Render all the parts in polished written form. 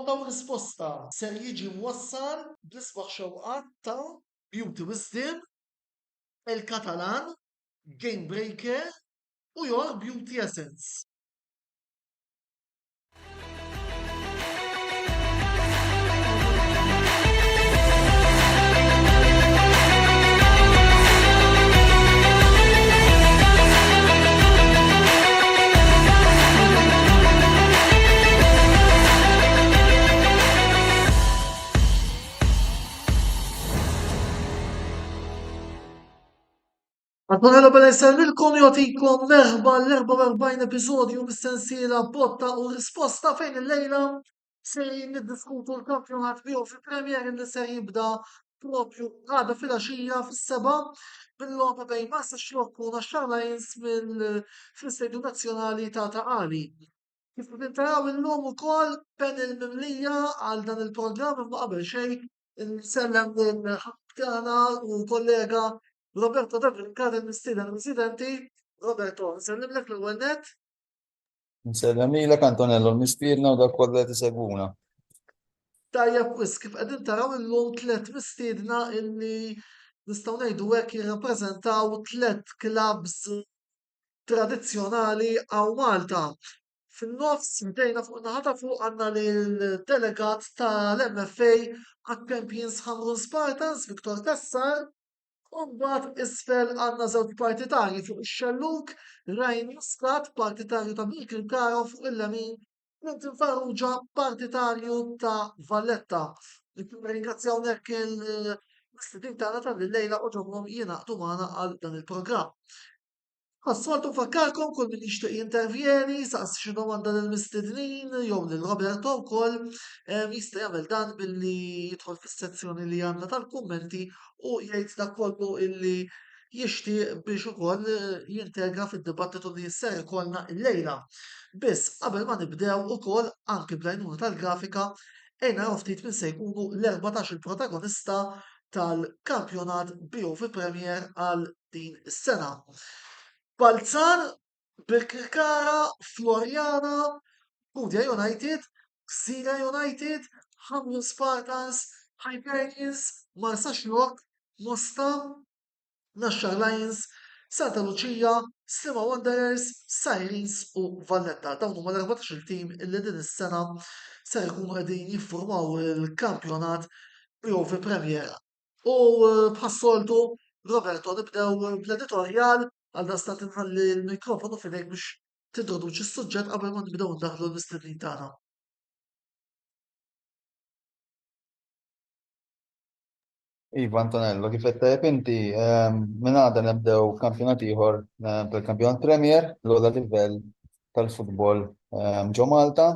domanda u risposta ser jiġi mwassal bl-isbaħ xewqat ta' Beauty Wisdom, il-Katalan, Game Breaker u Your Beauty Essence. Antonello Bellesellilkom jotikom merħba l-44 episodju mis-sensiela botta u risposta fejn il-lejla ser niddiskutu l-kampjonat biju fil-Premier li ser jibda propju għada fil-axija fil-seba bil-logħba bejn Massa Xlokku u Naxxar Lions fil-Stadium Nazzjonali ta' Taqali. Kif tintaraw il-lum ukoll panel mimlija għal dan il-programm imma qabel xejn nsellem l-ħabtana u kollega Roberto Davil kien il-mistieden residenti. Roberto, nsellem lek l-ewwel net. Nsellem lilek Antonello l-mistiedna u dak kollha qed isegwuna. Tajjeb wis kif qegħdin taraw illum tliet mistiedna illi nistgħu ngħidu hekk jirrappreżentaw tliet clubs tradizzjonali għaw Malta. Fin-nofs bdejna fuq naħa fuq għandna lill-delegat tal-MFA għat-Champions Hamrun Spartans, Viktor Kassar. Mbagħad isfel għandna żewġ partitarji fuq ix-xelluk, Rajn Muscat, partitarju ta' Mikil Karo fuq il-lemin, Quentin Farrugia, partitarju ta' Valletta. Ringrazzjaw nek il-mistedin tagħna tal-lejla u ġobhom jingħaqdu magħna għal dan il-programm. Assoltu fakkarkom kull min jixtieq jintervjeni, saqs xi domanda lill-mistednin jew lil Roberto wkoll jista' jagħmel dan billi jidħol fis-sezzjoni li għandna tal-kummenti u jgħid dak kollu illi jixtieq biex ukoll jintegra fid-dibattitu li jisser ikollna llejla. Biss qabel ma nibdew ukoll anke bl-għajnuna tal-grafika naraw ftit min se jkunu l-14 il-protagonista tal-kampjonat BOF Premier għal din is-sena. Balzan, Birkirkara, Florjana, Budja United, Ksira United, Hamrun Spartans, Hyperions, Marsa Xlok, Mosta, Naxxar Lions, Santa Lucia, Slima Wanderers, Sirens u Valletta. Dawn huma l-14 tim illi din is-sena se jkunu qegħdin jiffurmaw il-kampjonat BOF Premier. U bħassoltu, Roberto, nibdew bl-editorjal għal dastant inħalli l-mikrofonu fidejk biex tintroduċi s-suġġett qabel ma nibdew ndaħlu l-mistednin tagħna. Iva Antonello, kif qed tajjeb inti minn għada nibdew kampjonat ieħor tal-Kampjonat Premier l-ogħla livell tal-futbol ġo Malta.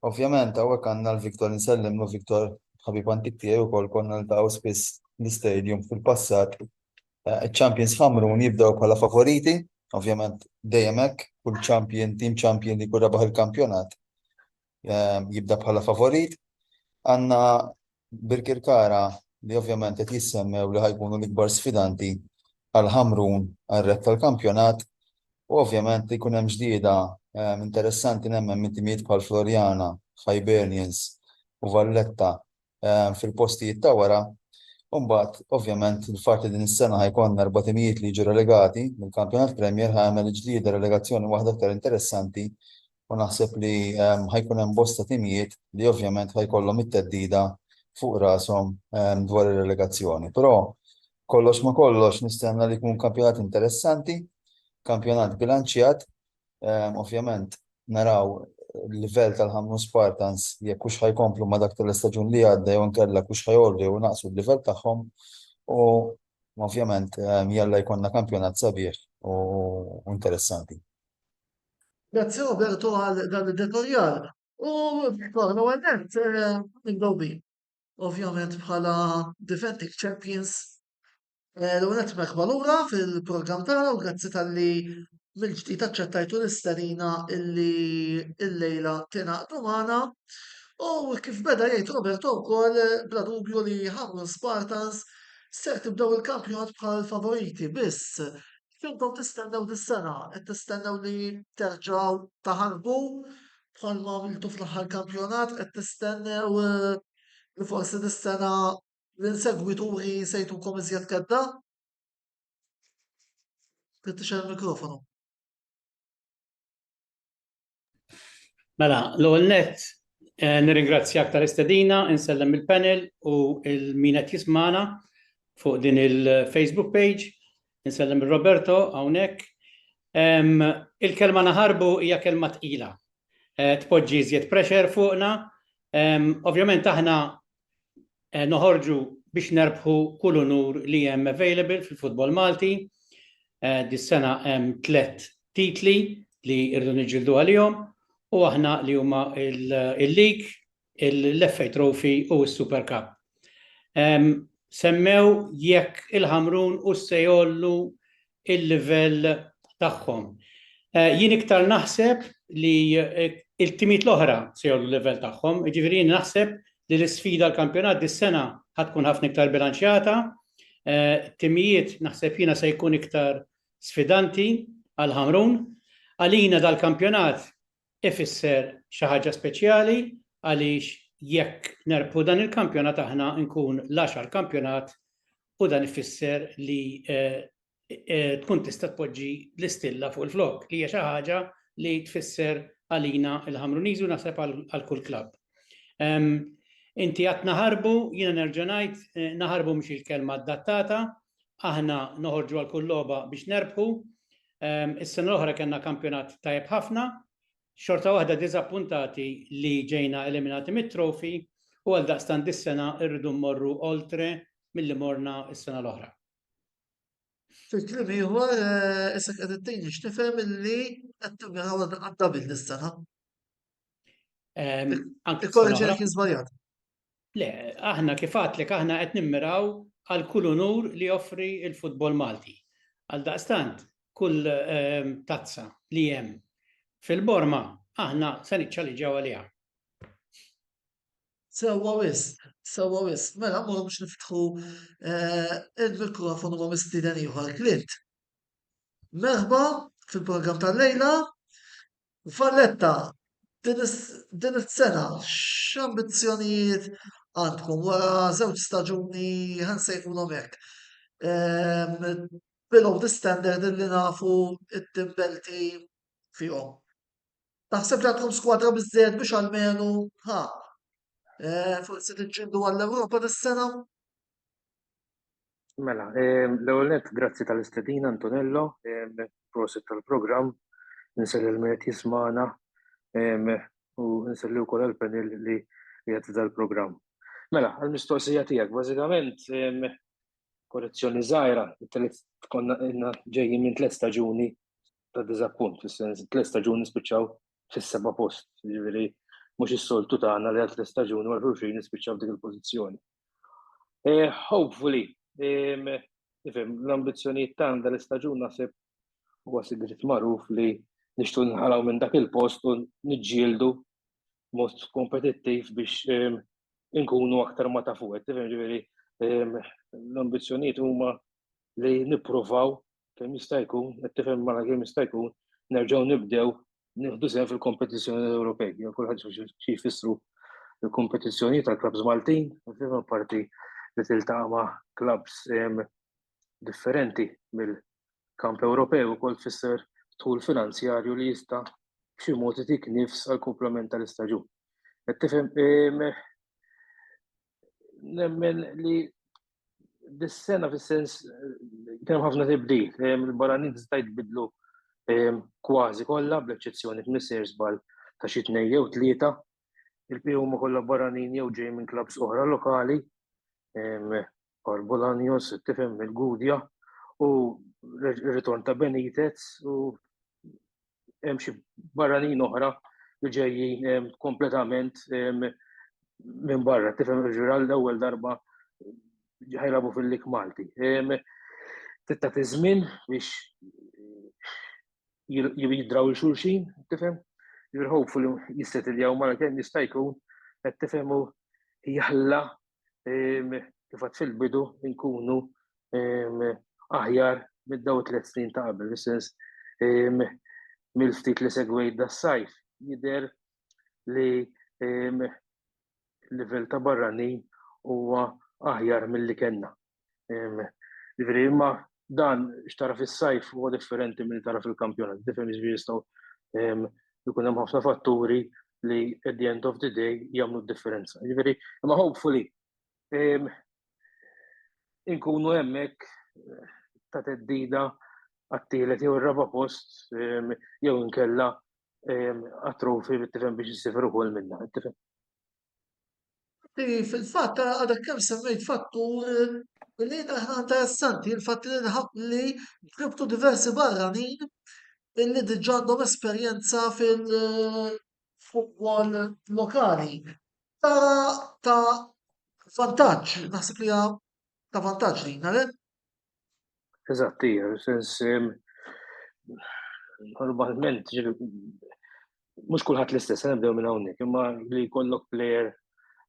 Ovvjament hawnhekk għandna l-Viktor nsellimlu Viktor ħabib antik tiegħi wkoll konna niltaqgħu spiss l-istadium fil-passat. Champions Hamrun jibdew bħala favoriti, ovvjament dejjem hekk, kull team champion li jkun rebaħ il-kampjonat jibda bħala favorit. Għandna Birkirkara li ovvjament qed jissemmew li ħajkunu l-ikbar sfidanti għal Hamrun għar-rett tal-kampjonat u ovvjament jkun hemm ġdieda interessanti nemmen minn timijiet bħal Florjana, Hibernians u Valletta fil-postijiet ta' wara. Mbagħad, ovvjament, il-farti din is-sena ħajkonna 4 timijiet li jiġu relegati mill-Kampjonat Premier ħajmel ġdida relegazzjoni waħda aktar interessanti u naħseb li ħajkun hemm bosta timijiet li ovvjament ħajkollhom it-teddida fuq rashom dwar ir-relegazzjoni. Però kollox ma kollox nistenna li jkun kampjonat interessanti, kampjonat bilanċjat, ovvjament naraw il-livell tal-Hamrun Spartans jekk hux ħajkomplu ma dak tal-istaġun li għadda jew inkella hux ħajollu u naqsu l-livell tagħhom u ovvjament jalla jkollna kampjonat sabiħ u interessanti. Grazzi Roberto għal dan id-detorjal. U Viktor, l-ewwel nett nibdew bi. Ovvjament bħala defending champions l-ewwel nett merħba lura fil-programm tagħna u grazzi tal-li mill-ġdid aċċettajtu l-istedina illi l-lejla tingħaqdu magħna. U kif beda jgħid Roberto wkoll bla dubju li Hamrun Spartans ser tibdew il-kampjonat bħal favoriti biss. Fintom tistennew dis-sena, qed tistennew li terġgħu taħarbu bħalma għamiltu fl-aħħar kampjonat qed tistennew li forsi dis-sena l-insegwituri jsejtukom iżjed kedda? Tittixer il-mikrofonu. Mela, l-ewwel nett nirringrazzjak tal-istedina, insellem il-panel u il-min qed jismana fuq din il-Facebook page, insellem il-Roberto hawnhekk. Il-kelma naħarbu hija kelma tqila. Tpoġġi iżjed pressure fuqna. Ovvjament aħna noħorġu biex nerbħu kull unur li hemm available fil-futbol Malti. Dis-sena hemm 3 titli li rridu niġġieldu għalihom u aħna li huma il-League, l-FA Trophy u s-Super Cup. Semmew jekk il-Ħamrun u se jollu il-livell tagħhom. Jien iktar naħseb li il-timiet l-oħra se jollu l-livell tagħhom, jiġifieri naħseb li l-isfida l-kampjonat dis-sena ħatkun ħafna iktar bilanċjata. Timijiet naħseb jiena se jkun iktar sfidanti għal Ħamrun. Għalina dal-kampjonat ifisser xi ħaġa speċjali għaliex jekk nerbħu dan il-kampjonat aħna nkun l-10 kampjonat u dan ifisser li tkun tista' tpoġġi l-istilla fuq il-flok li hija xi ħaġa li tfisser għalina il-Ħamruniżi u naħseb għal kull klabb. Inti qatt naħarbu, jiena nerġa' ngħid naħarbu mhix il-kelma adattata, aħna noħorġu għal kull logħba biex nerbħu. Is-sena l-oħra kellna kampjonat tajjeb ħafna, xorta waħda diżappuntati li ġejna eliminati mit-trofi u għal daqstant dis-sena rridu mmorru oltre milli morna s-sena l-oħra. Fil-klim ieħor issa qed ittejni x'nifhem illi qed timmiraw għad-double dis-sena. Ikkorreġini kien żbaljat. Le, aħna kif għadlek aħna qed nimmiraw għal kull unur li joffri l-futbol Malti. Għal daqstant kull tazza li hemm fil-borma aħna se niċċalliġġjaw għaliha. Sewwa wisq. Mela mmorru biex niftħu il-mikrofonu ma' mistieden ieħor Clint. Merħba fil-programm tal-lejla. Valletta, din is-sena x'ambizzjonijiet għandkom wara żewġ staġuni ħansejħulhom hekk. Below the standard li nafu it-timbelti fihom. Taħseb li għandkom skwadra biżżejjed biex almenu forsi tiġġieldu għall-Ewropa dis-sena? Mela, l-ewwel nett grazzi tal-istedina Antonello, proset tal-programm, nselli l-met jismana u nselli wkoll għall-panel li qed dal-programm. Mela, għall-mistoqsija tiegħek, bażikament korrezzjoni żgħira, konna ġejjin minn 3 staġuni ta' diżappunt, fis-sens 3 staġuni spiċċaw fis-7 post, jiġifieri mhux is-soltu tagħna li għal 3 staġuni wara xulxin nispiċċaw dik il-pożizzjoni. Hopefully, l-ambizzjonijiet tagħna dal-istaġun naħseb huwa sigrit magħruf li nixtu nħalgħu minn dak il-post u niġġieldu mod kompetittiv biex inkunu aktar ma ta' fuq. Ġifieri l-ambizzjonijiet huma li nippruvaw kemm jista' jkun, qed tifhem mara kemm jista' jkun, nerġgħu nibdew nieħdu sehem fil-kompetizzjoni Ewropej. Kulħadd xi jfissru l-kompetizzjoni tal-klabs Maltin, parti li tiltaqa' ma' klabs differenti mill-kamp Ewropew ukoll tfisser tul finanzjarju li jista' b'xi mod itik nifs għall kumplament tal-istaġun. Qed tifhem nemmen li dis-sena fis-sens kien ħafna tibdil, il-barranin tista' jitbidlu kważi kollha bl-eċċezzjoni f'Nissier żball ta' xi 2 jew 3, il-bqija huma kollha barranin jew ġej minn klabs oħra lokali, Bolanios, tifhem il-Gudja u r-ritorn ta' Benitez u hemm xi barranin oħra li ġejjin kompletament minn barra, tifhem il-ġural l-ewwel darba ħajlabu fil-lig Malti. Titta żmien biex jidraw il-xulxin, tifhem? Hopefully jissetiljaw mara kemm jista' jkun qed tifhemu jaħla kif għad fil-bidu nkunu aħjar mid-daw 3 snin ta' qabel, fis-sens mill-ftit li segwejt das-sajf jidher li il-livell ta' barranin huwa aħjar milli kellna. Ġifieri imma dan x'tara fis-sajf huwa differenti milli tara fil-kampjonat. Tifhem jiġifieri jistgħu jkun hemm ħafna fatturi li at the end of the day jagħmlu d-differenza. Ġifieri imma hopefully inkunu hemmhekk ta' teddida għat-tielet jew ir-raba' post jew inkella għat-trofi tifhem biex issifar ukoll minnha, tifhem? Fil-fatt għadek kemm semmejt fattur li aħna interessanti, il-fatt li ġibtu diversi barranin illi diġà għandhom esperjenza fil-futbol lokali. Ta' vantaġġ, naħseb li ta' vantaġġ lina, le? Eżatt, hija, sens normalment mhux kulħadd l-istess, nibdew minn hawnhekk, imma li jkollok plejer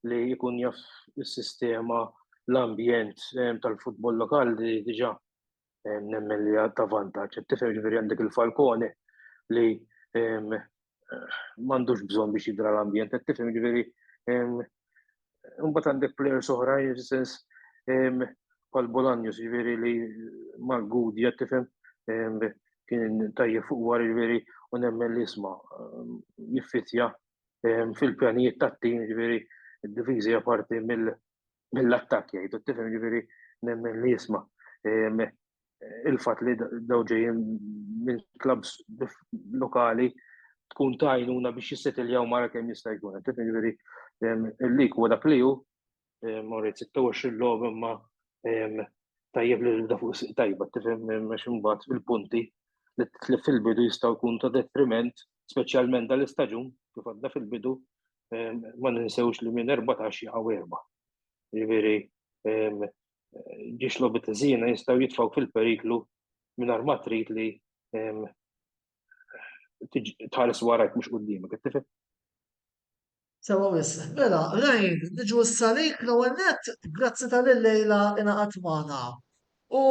li jkun jaf is-sistema l-ambjent tal-futbol lokali diġà nemmen li ta' vantaġġ. Tifhem ġifieri għandek il-Falcone li m'għandux bżonn biex jidra l-ambjent, qed tifhem ġifieri imbagħad għandek plejers oħrajn fis-sens bħal Bolaños ġifieri li mal-Gudja tifhem kien tajjeb fuq wara ġifieri u nemmen li isma' jiffitja fil-pjanijiet tat-tim ġifieri id-diviżi apparti mill-attakk jgħidu tifhem ġifieri nemmen li jisma' il-fatt li daw ġejjin minn klabs lokali tkun ta' għajnuna biex jissettiljaw mara kemm jista' jkun. Tifhem ġifieri il-lik huwa dak li hu morret 26 logħba imma tajjeb li nibda fuq tajba tifhem għax imbagħad fil-punti li fil-bidu jistgħu jkunu ta' detriment, speċjalment dal-istaġun kif għadda fil-bidu ma ninsewx li minn 14 jaqgħu 4. Ġifieri ġiex logħbiet iżjina jistgħu jitfgħu fil-periklu mingħajr ma trid li tħares warajk mhux quddiemek, tifhem? Sewa wis. Mela, Rajn, niġu issa lejk l-ewwel nett, grazzi tal-lejla ingħaqad magħna. U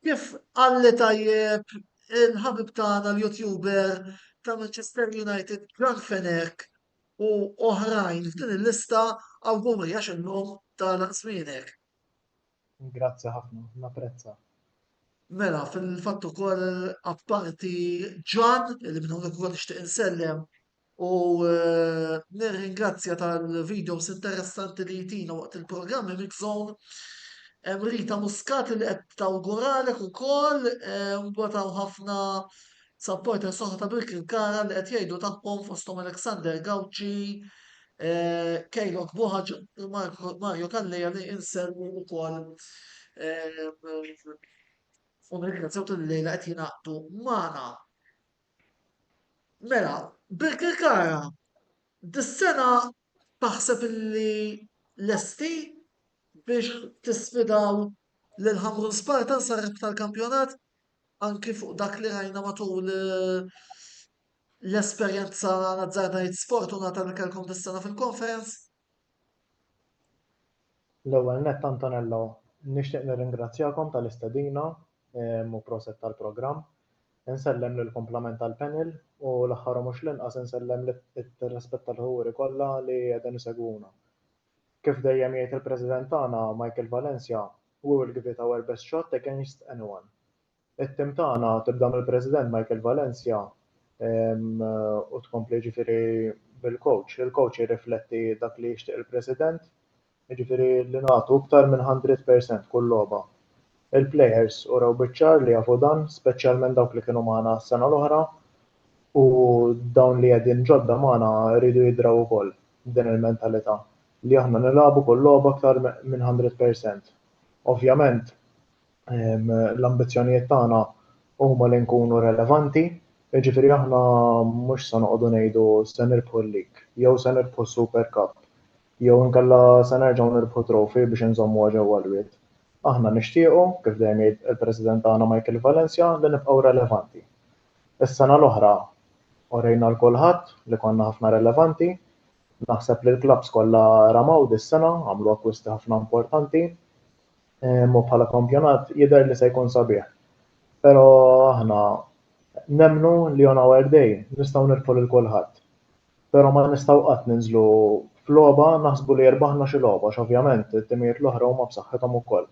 kif qalli tajjeb il-ħabib tagħna l-YouTuber ta' Manchester United, Gran Fenek u oħrajn f'din il-lista awguri għax illum tal-żmienek. Grazzi ħafna, napprezza. Mela, fil-fatt ukoll apparti Ġan, li minn hawnhekk ukoll nixtieq insellem u nirringrazzja tal-videos interessanti li jtina waqt il-programm Mixzone. Rita Muscat li qed tawguralek ukoll, mbagħad ħafna supporters oħra ta' Birkirkara li qed jgħidu tagħhom fosthom Alexander Gawci, Kejlok Buħaġ, Mario Kalleja li inselmu ukoll u nirringrazzjaw tal-lejla qed jingħaqdu magħna. Mela, Birkirkara, dis-sena taħseb illi lesti biex tisfidaw lil Hamrun Spartans sar tal-kampjonat anki fuq dak li rajna matul l-esperjenza nazzarna sfortunata li kellkom dis-sena fil-conference? L-ewwel nett Antonello, nixtieq nirringrazzjakom tal-istedina u proset tal-programm. Insellem lill-komplement tal-panel u l-aħħar mhux l-inqas insellem lir-rispettaturi kollha li qegħdin isegwuna. Kif dejjem jgħid il-President tagħna Michael Valencia, we will give it our best shot against anyone. It-tim tagħna tibda mill-President Michael Valencia u tkompli ġifieri bil-coach. Il-coach jirrifletti dak li jixtieq il-President, jiġifieri li nagħtu iktar minn 100% kull logħba. Il-players uraw biċ-ċar li jafu dan, speċjalment dawk li kienu magħna s-sena l-oħra u dawn li qegħdin ġodda magħna rridu jidraw ukoll din il-mentalità li aħna nilagħbu kull logħba aktar minn 100%. Ovvjament l-ambizzjonijiet tagħna huma li nkunu relevanti, jiġifieri aħna mhux se noqogħdu ngħidu se nirbħu l-League, jew se nirbħu Super Cup, jew inkella se nerġgħu nirbħu trofi biex inżommuha ġewwa l-wied. Aħna nixtiequ, kif dejjem jgħid il-President tagħna Michael Valencia, li nibqgħu relevanti. Is-sena l-oħra orejna l kulħadd li konna ħafna relevanti, naħseb li l-klabs kollha ramaw dis-sena, għamlu akkwisti ħafna importanti, u bħala kampjonat jidher li se jkun sabiħ. Però aħna nemmnu li on our day nistgħu nirbħu lil kulħadd. Però ma nistgħu qatt ninżlu f'logħba naħsbu li jerbaħna xi logħba x'ovvjament it-timijiet l-oħra huma b'saħħithom ukoll.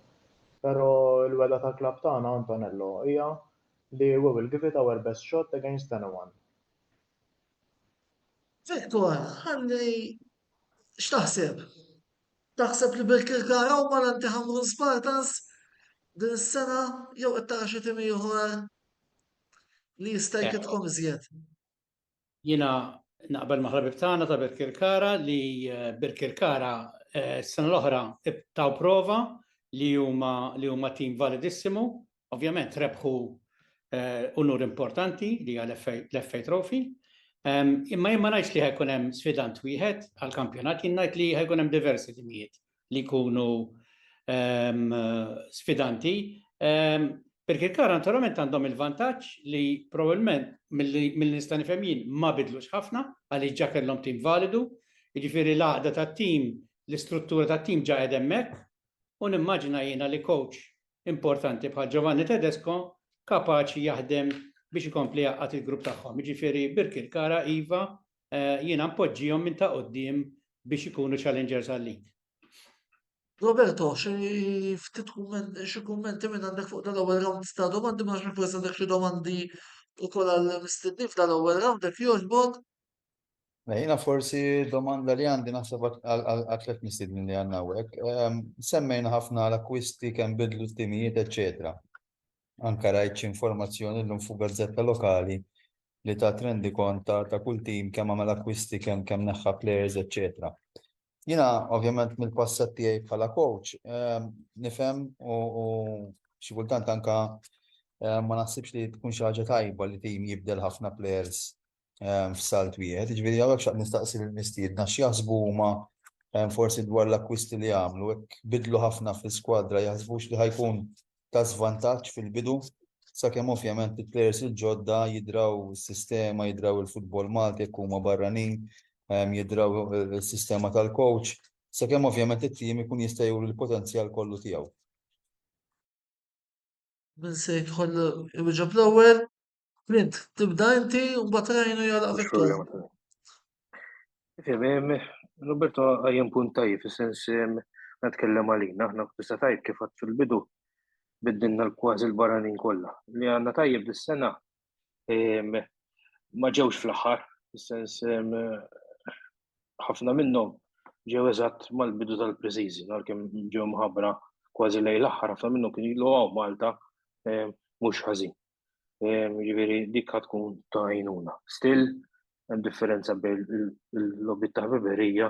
Però l-weda tal-klabb tagħna Antonello hija li we will give it our best shot against anyone. Viktor, ħalli x'taħseb? Taħseb li bil-Kirkara huma l-Anti-Ħamrun Spartans din is-sena jew qed tara xi tim ieħor li jista' jkitħom iżjed? Jiena naqbel maħrabib tagħna ta' Birkirkara li Birkirkara s-sena l-oħra taw prova li huma tim validissimu, ovvjament rebħu unur importanti li għal l-FA Trophy. Imma jimma ngħidx li ħajkun hemm sfidant wieħed għall-kampjonat, jien ngħid li ħajkun hemm diversi timijiet li jkunu sfidanti. Birkirkara naturalment għandhom il-vantaġġ li probabbilment mill-nista' nifhem jien ma bidlux ħafna għaliex ġa kellhom tim validu, jiġifieri l-għaqda tat-tim, l-istruttura tat-tim ġa qed hemmhekk, u nimmaġina jiena li coach importanti bħal Giovanni Tedesco kapaċi jaħdem biex ikompli jaqgħad il-grupp tagħhom. Jiġifieri Birkirkara iva jiena npoġġihom minn ta' quddiem biex ikunu challengers għal-league. Roberto, xi kummenti minn għandek fuq dal-ewwel round ta' domandi ma nafx forsi għandek xi domandi ukoll għall-mistednin f'dal-ewwel round jekk jogħġbok. Jiena forsi domanda li għandi naħseb għal-tlet mistednin li għandna hawnhekk. Semmejna ħafna l-akkwisti kemm bidlu t-timijiet, eċetera. Anke rajt informazzjoni llum fuq gazzetta lokali li ta' trendi konta ta' kull tim kemm għamel akkwisti kemm neħħa players, eċetera. Jiena ovvjament mill-passat tiegħi bħala coach nifhem u xi kultant anke ma naħsibx li tkun xi ħaġa tajba li tim jibdel ħafna players f'salt wieħed. Jiġifieri hawnhekk x'aqt nistaqsi lill-mistiedna x'jaħsbu huma forsi dwar l-akkwisti li għamlu hekk bidlu ħafna fl-iskwadra jaħsbux li ħajkun ta' żvantaġġ fil-bidu sakemm ovvjament il-players il-ġodda jidraw is-sistema, jidraw il-futbol Malti jekk huma barranin, jidraw il-sistema tal-coach, sakemm ovvjament it-tim ikun jista' juru l-potenzjal kollu tiegħu. Min se jidħol iwieġeb l-ewwel, Clint, tibda inti u mbagħad rajnu jagħlaq Viktor. Roberto għajjem punt tajjeb, fis-sens natkellem għalina, aħna tista' tajjeb kif għad fil-bidu biddinna kważi l-barranin kollha. Li għandna tajjeb dis-sena ma ġewx fl-aħħar, fis-sens ħafna minnhom ġew eżatt mal-bidu tal-pre-season, għalkemm ġew mħabbra kważi lejn l-aħħar, ħafna minnhom kien jilgħu Malta mhux ħażin. Jiġifieri dik tkun ta' għajnuna. Still hemm differenza bejn il-lobbit ta' ħbiberija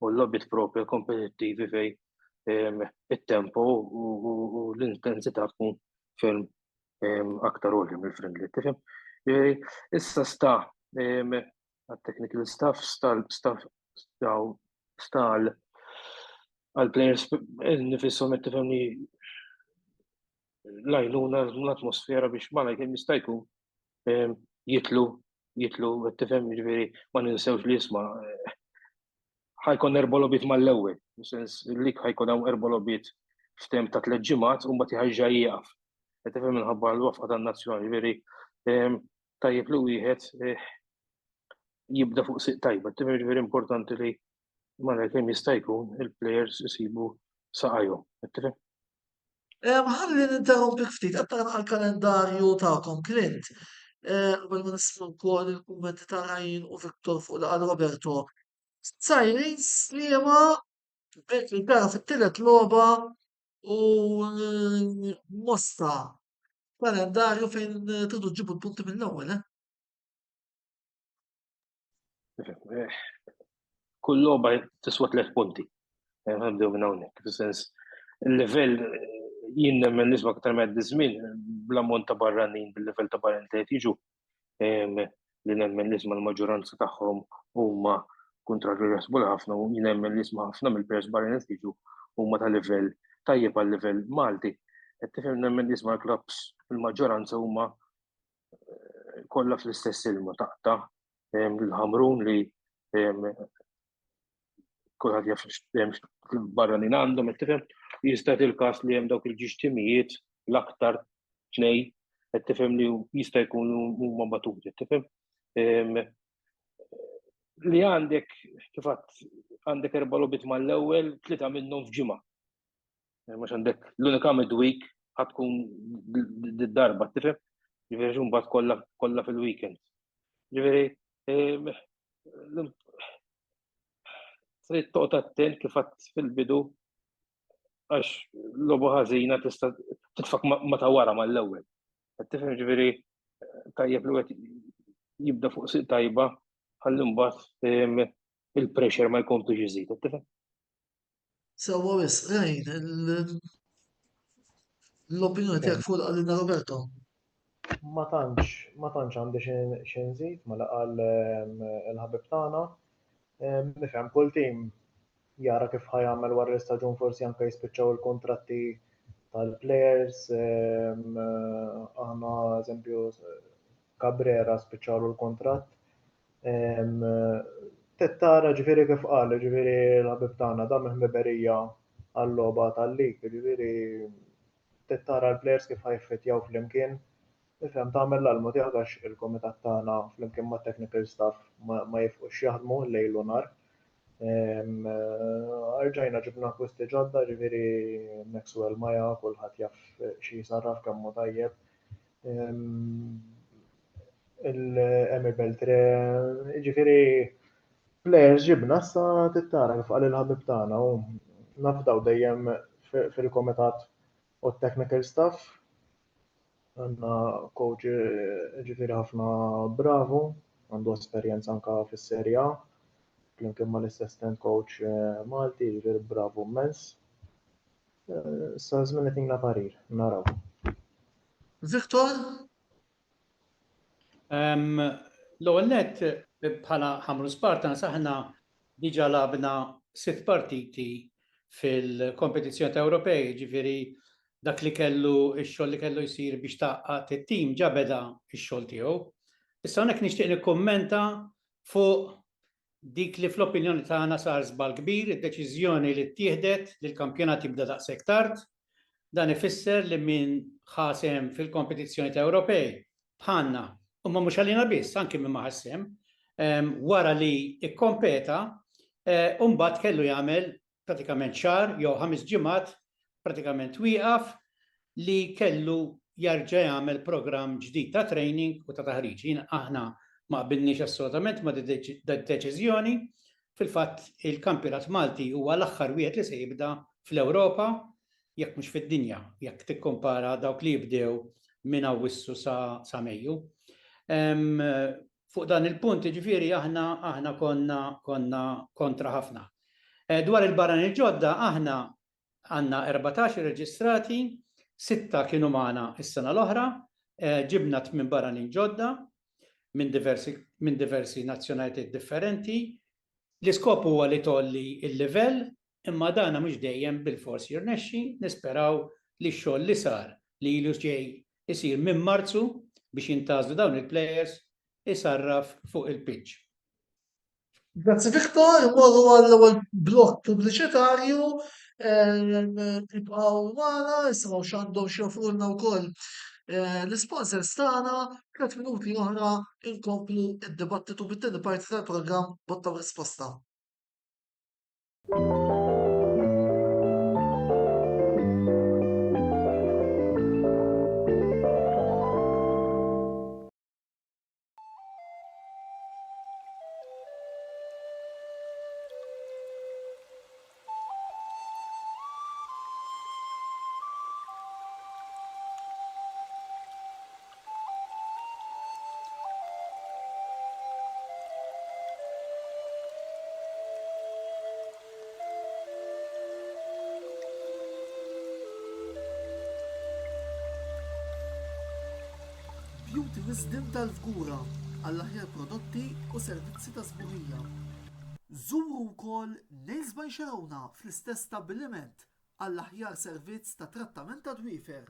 u l-lobbit propja kompetittivi fejn it-tempo u l-intensità tkun ferm aktar għolja mill-friendly. Tifhem? Issa sta għat-technical staff sta għal-players nifissom tifhem li l-għajnuna l-atmosfera biex ma kemm jista' jkun jitlu tifhem jiġifieri ma ninsewx li jisma' ħajkun erbolobit mal-ewwel, sens lik ħajkun hawn erbolobit f'tem ta' 3 ġimgħat u mbagħad ħajġa jieqaf. Qed tifhem minħabba l-waqfa tan-nazzjonali, jiġifieri tajjeb li wieħed jibda fuq siq tajba, tifhem jiġifieri importanti li mara kemm jista' jkun il-players isibu saqajhom, tifhem? Ħalli ninterrompik ftit, qed tara għall-kalendarju tagħkom, Clint. Qabel ma nisma' wkoll il-kummenti ta' Ryan u Viktor fuq laqgħa Roberto. Sajris li ma Birkirkara fit-tielet logħba u mostra kalendarju fejn tridu ġibu l-punti mill-ewwel, Kull logħba tiswa 3 punti. Nibdew minn hawnhekk, fis-sens il-livell jien nemmen nisba' aktar ma żmien bl-ammont ta' barranin bil-livell ta' barranin li qed jiġu li nemmen nisma' l-maġġoranza tagħhom huma kontrarju jaħsbu ħafna u jien nemmen nisma' ħafna mill-players barranin qed jiġu huma ta' livell tajjeb għal livell Malti. Qed tifhem nemmen nisma' l-clubs il-maġġoranza huma kollha fl-istess ilma taqta' l-Ħamrun li kulħadd jaf barranin għandhom qed tifhem jista' il-każ li hemm dawk il-ġiex timijiet l-aktar tnejn qed tifhem li jista' jkunu huma batuti, qed tifhem? li għandek kifat għandek 4 logħbiet mal-ewwel, 3 minnhom f'ġimgħa. Mhux għandek l-unika midweek ħatkun d-darba, tifhem? Ġifieri mbagħad kollha fil-weekend. Ġifieri trid toqgħod attent kif għadt fil-bidu għax logħba ħażina tista' titfak ma ta' wara mal-ewwel. Tifhem ġifieri tajjeb li wieħed jibda fuq siq tajba ħalli mbagħad il-pressure ma jkomplux iżid, tifhem? Sewwa wisq, rejn, l-opinjoni tiegħek fuq għalina Roberto. Ma tantx għandi xi nżid ma qal il-ħabib tagħna. Nifhem kull tim jara kif ħajamel wara l-istaġun forsi anke jispiċċaw il-kontratti tal-players. Aħna eżempju Cabrera spiċċalu l-kontratt. Tettara ġifieri kif qal, ġifieri l-ħabib tagħna dam il-ħbiberija għall-logħba tal-lig, ġifieri tettara l-players kif ħajfittjaw flimkien. Nifhem tagħmel l-almu tiegħek għax il-kumitat tagħna flimkien mat-technical staff ma jifqux jaħdmu lejl u nar. Arġajna ġibna akwisti ġodda, ġifieri Maxwell Maja, kulħadd jaf xi jsarraf kemm hu tajjeb. Il-Emi Beltre, ġifieri players ġibna issa tittara kif qal il-ħabib tagħna u nafdaw dejjem fil-kumitat u t-technical staff. Għandna coach ġifieri ħafna bravu, għandu esperjenza anke fis-Serje A, flimkien mal-assistant coach Malti, ġifieri bravu immens. Sa żmien qed jingħla parir, naraw. Victor? L-ewwel nett bħala Ħamru Spartans aħna diġà labna 6 partiti fil-kompetizzjoni Ewropej, ġifieri dak li kellu x-xogħol li kellu jsir biex taqqat it-tim ġa beda x-xogħol tiegħu. Issa hawnhekk nixtieq nikkummenta fuq dik li fl-opinjoni tagħna sar żball kbir, id-deċiżjoni li ttieħdet li l-kampjonat jibda daqshekk tard. Dan ifisser li min ħasem fil-kompetizzjoni Ewropej bħalna u mhux għalina biss, anke min ma ħassem, wara li ikkompeta u mbagħad kellu jagħmel pratikament xahar jew 5 ġimgħat pratikament wieqaf li kellu jarġa' jagħmel programm ġdid ta' training u ta' taħriġ. Aħna ma qbilniex assolutament ma' deċiżjoni. Fil-fatt il-kampjonat Malti huwa l-aħħar wieħed li se jibda fl-Ewropa jekk mhux fid-dinja, jekk tikkompara dawk li jibdew minn Awwissu sa Mejju. Fuq dan il-punt ġifieri aħna konna kontra ħafna. Dwar il-barranin ġodda aħna għandna 14 reġistrati, 6 kienu magħna is-sena l-oħra, ġibna 8 barranin ġodda minn diversi nazzjonalitajiet differenti. L-iskop huwa li tolli il-livell, imma dana mhux dejjem bil-fors jirnexxi, nisperaw li x-xogħol li sar li ilu ġej isir minn Marzu biex jintgħażlu dawn il-plejers isarraf fuq il-pitch. Grazzi Victor, morru għall-ewwel blok pubbliċitarju, nibqgħu magħna, nisimgħu x'għandhom xi joffrulna wkoll l-sponsors tagħna, 3 minuti oħra inkomplu d-dibattitu bit-tieni parti tal-programm Botta u Risposta. Beauty Wisdom tal-Fgura għall-aħjar prodotti u servizzi ta' sburija. Żuru wkoll Nails by Xarawna fl-istess stabbiliment għall-aħjar servizz ta' trattament ta' dwiefer.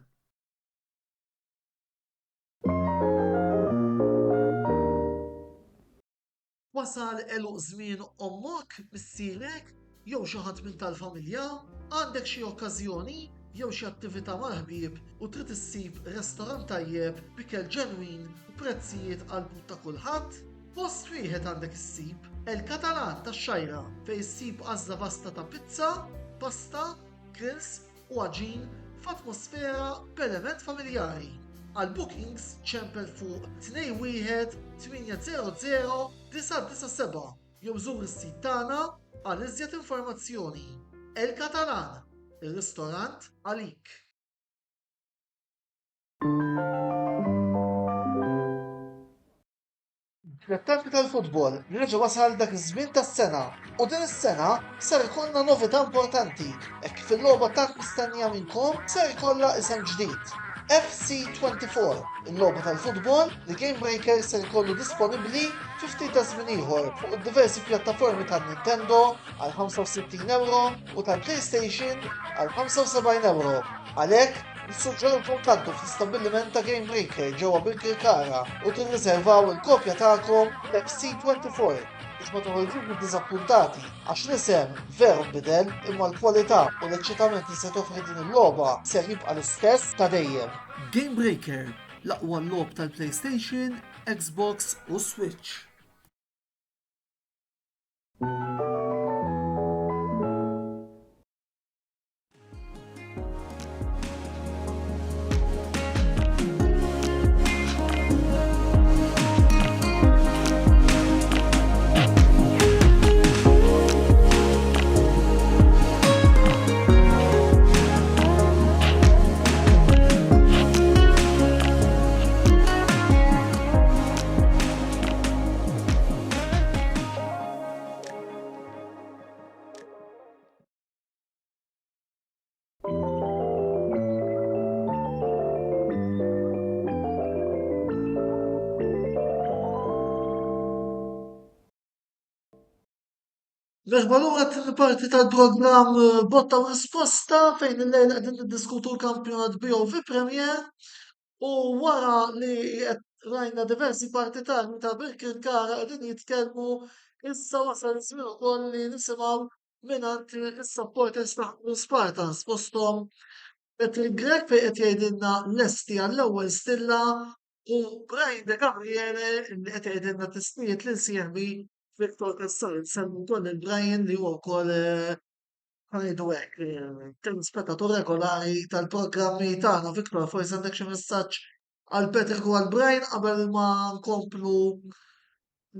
Wasal eluq żmien ommok, missierek, jew xi ħadd minn tal-familja, għandek xi okkażjoni jew xi attività mal-ħbieb u trid issib restorant tajjeb b'ikel ġenwin u prezzijiet qalbut ta' kulħadd, post wieħed għandek issib Il-Katalan tax-Xajra fejn issib għażla vasta ta' pizza, pasta, grills u għaġin f'atmosfera b'element familjari. Għal bookings ċempel fuq 21-800-997 jew żur is-sit tagħna għal iżjed informazzjoni. Il-Katalan, ir-ristorant għalik. Fil-tempi tal-futbol, reġa wasal dak iż-żmien tas-sena u din is-sena ser ikollna novità importanti hekk fil-logħba tant mistennija minnkom ser ikollha isem ġdid. FC24, il-logħba tal-futbol li Game Breaker ser ikollu disponibbli fi ftit ta' żmien ieħor fuq diversi pjattaformi tan-Nintendo għal €65 u tal-PlayStation għal €75. Għalhekk nissuġġerulkom tgħaddu fl-istabilliment ta' Game Breaker ġewwa bil-Kirkara u tirriservaw il-kopja tagħkom FC24 biex ma toħorġux bid-diżappuntati għax l-isem veru nbidel imma l-kwalità u l-eċċitament li se toffri din il-logħba ser jibqa' l-istess ta' dejjem. Game Breaker, l-aqwa logħob tal-PlayStation, Xbox u Switch. Merħba lura t-parti tal-programm Botta u Risposta fejn il-lejla qegħdin niddiskutu l-kampjonat BOV Premier u wara li qed rajna diversi partitari ta' bil-Kirkara qegħdin jitkellmu issa wasal iż-żmien ukoll li nisimgħu mingħand is-supporters ta' Spartans fosthom Patrick Grek fejn qed jgħidilna lesti għall-ewwel stilla u Brian De Gabriele li qed jgħidilna tismijiet lil sieħbi Viktor Kassar, nsemmu wkoll il-Brian li huwa wkoll ħanejdu hekk kien spettatur regolari tal-programmi tagħna. Viktor, forsi għandek xi messaġġ għal Patrick u għal Brian qabel ma nkomplu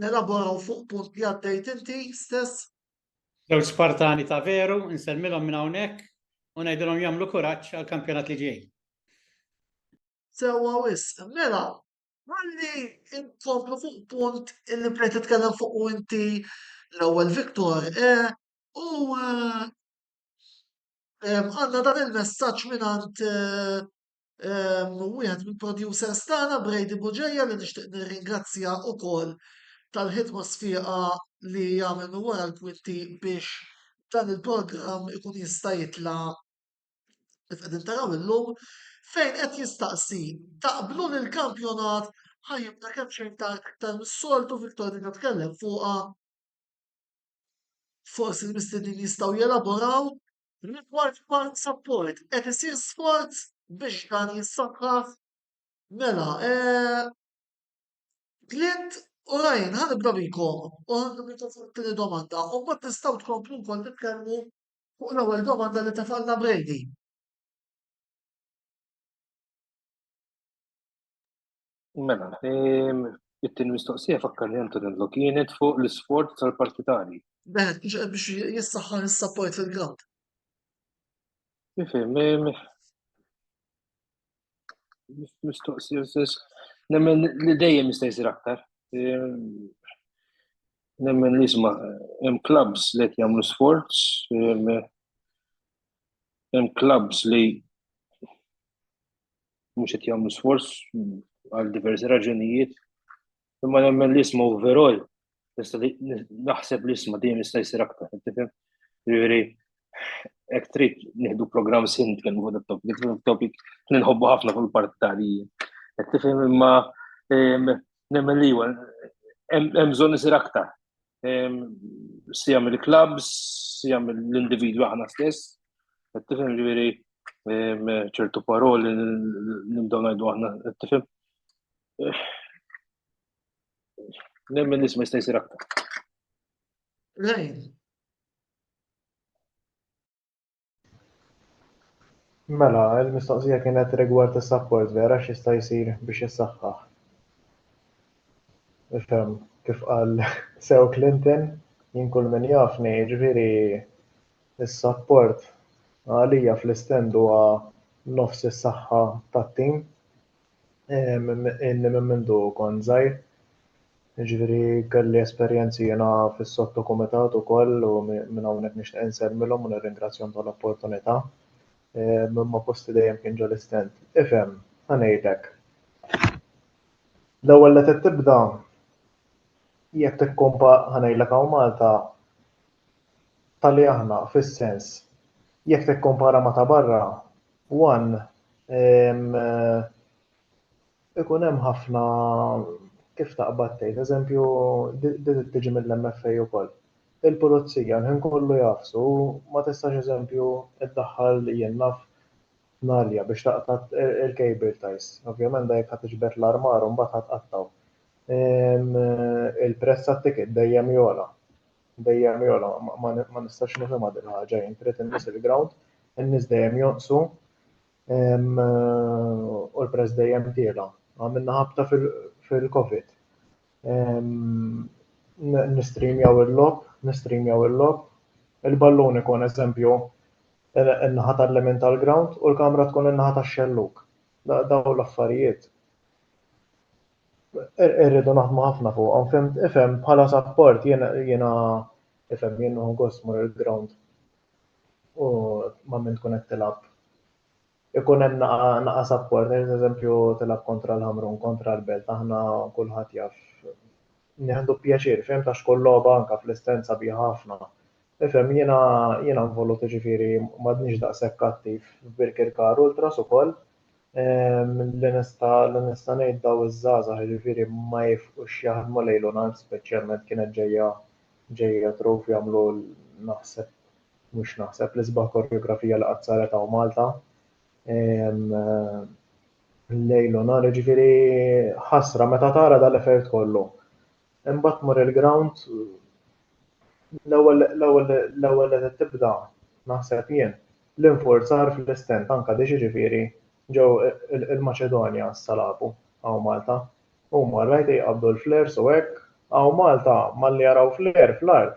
nelaboraw fuq punt li għaddejt inti stess. Żewġ Spartani ta' veru, nsemmilhom minn hawnhekk u ngħidilhom jagħmlu kuraġġ għall-kampjonat li ġej. Sewwa wisq, mela, ħalli nkomplu fuq punt illi bdejt titkellem fuq inti l-ewwel Viktor. U għandna dan il-messaġġ mingħand wieħed mill-producers tagħna Brady Buġejja li nixtieq nirringrazzja wkoll tal-ħidma sfiqa li jagħmel minn wara l-kwinti biex dan il-programm ikun jista' jitla' kif qegħdin taraw illum fejn qed jistaqsi taqblu li l-kampjonat ħajjibda kemm xejn aktar mis-soltu Viktor li nitkellem fuqha. Forsi l-mistednin jistgħu jelaboraw rigward part support qed isir sforz biex dan jissaħħaħ. Mela, Clint u Ryan ħanibda bikom u ħanibda fuq tieni domanda u mbagħad tistgħu tkomplu wkoll titkellmu fuq l-ewwel domanda li tefalna Brady. Mela, it-tieni mistoqsija fakkarni Antonello kienet fuq l-isfort tal-partitari. Beħed biex jissaħħaħ is-support fil-ground. Nifhem, mistoqsija stess, nemmen li dejjem jista' jsir aktar. Nemmen li isma' hemm clubs li qed jagħmlu sforz, hemm clubs li mhux qed jagħmlu sforz għal diversi raġunijiet. Imma nemmen li isma' overall naħseb li isma' dejjem jista' jsir aktar. Tifhem? Jiġifieri hekk trid nieħdu programm sin nitkellmu fuq it-topic li nħobbu ħafna fuq il-partitari. Qed tifhem imma nemmen li hemm bżonn isir aktar. Sija mill-clubs, sija mill-individwi aħna stess. Qed tifhem jiġifieri ċertu paroli nibdew ngħidu aħna qed tifhem. Nemmen li isma' jista' jsir aktar. Lejn. Mela, il-mistoqsija kienet rigward is-support vera x'jista' jsir biex issaħħaħ. Ifhem kif qal sew Clinton jien kull min jafni, jiġifieri is-support għalija fl-istend huwa nofs is-saħħa tat-tim. Inni minn mindu kont żgħir, jiġifieri kelli esperjenzi jiena fis-sottokumitat ukoll u minn hawnhekk nixtieq insemmilhom u nirringrazzjahom tal-opportunità. Ma posti dejjem kien ġol istent. Ifhem, ħanejtek. L-ewwel li tibda jekk tikkompa ħanejlek hawn Malta tali aħna fis-sens jekk tikkompara ma ta' barra, ikun hemm ħafna kif taqbad tgħid, eżempju tiġi mill-MFA wkoll. Il-pulizija l-ħin kollu jafsu ma tistax eżempju iddaħħal jien naf nalja biex taqta' il-cable ties. Ovvjament dak jekk tiġbed l-armar u mbagħad tqattaw. Il-prezz tat-ticket dejjem jola. Dejjem jola, ma nistax nifhimha din ħaġa, jien trid innies il-ground, in-nies dejjem jonqsu u l-prezz dejjem tiela. Għamilna ħabta fil-Covid. Nistreamjaw il-logħob, il-ballun ikun eżempju in-naħa tal-elemental ground u l-kamra tkun in-naħa tax-xelluk. Dawn l-affarijiet. Irridu naħdmu ħafna fuqhom, fimt, ifhem bħala support jiena ifhem jien nieħu gost mur il-ground u ma minn tkun qed tilab. Ikun hemm naqa' support, eżempju tilab kontra l-Ħamrun, kontra l-Belt, aħna kulħadd jaf nieħdu pjaċir, fihem ta' xkull logħba anke fl-istend sabiħ ħafna. Ifhem jiena involut jiġifieri m'għadniex daqshekk attiv f'Birkirkar Ultras ukoll. Li nista' ngħid daw iż-żgħażagħ jiġifieri ma jifqux jaħdmu lejl u nhar, speċjalment kienet ġejja truf jagħmlu l-isbaħ koreografija li qatt saret hawn Malta. Lejl u nhar jiġifieri ħasra meta tara dal-effett kollu. Imbagħad tmur il-ground l-ewwel li tibda naħseb jien l-infurzar fl-istent anke dik jiġifieri ġew il-Maċedonja s-salabu hawn Malta. Huma rajt jqabdu l-flares u hekk hawn Malta malli jaraw flare fl-art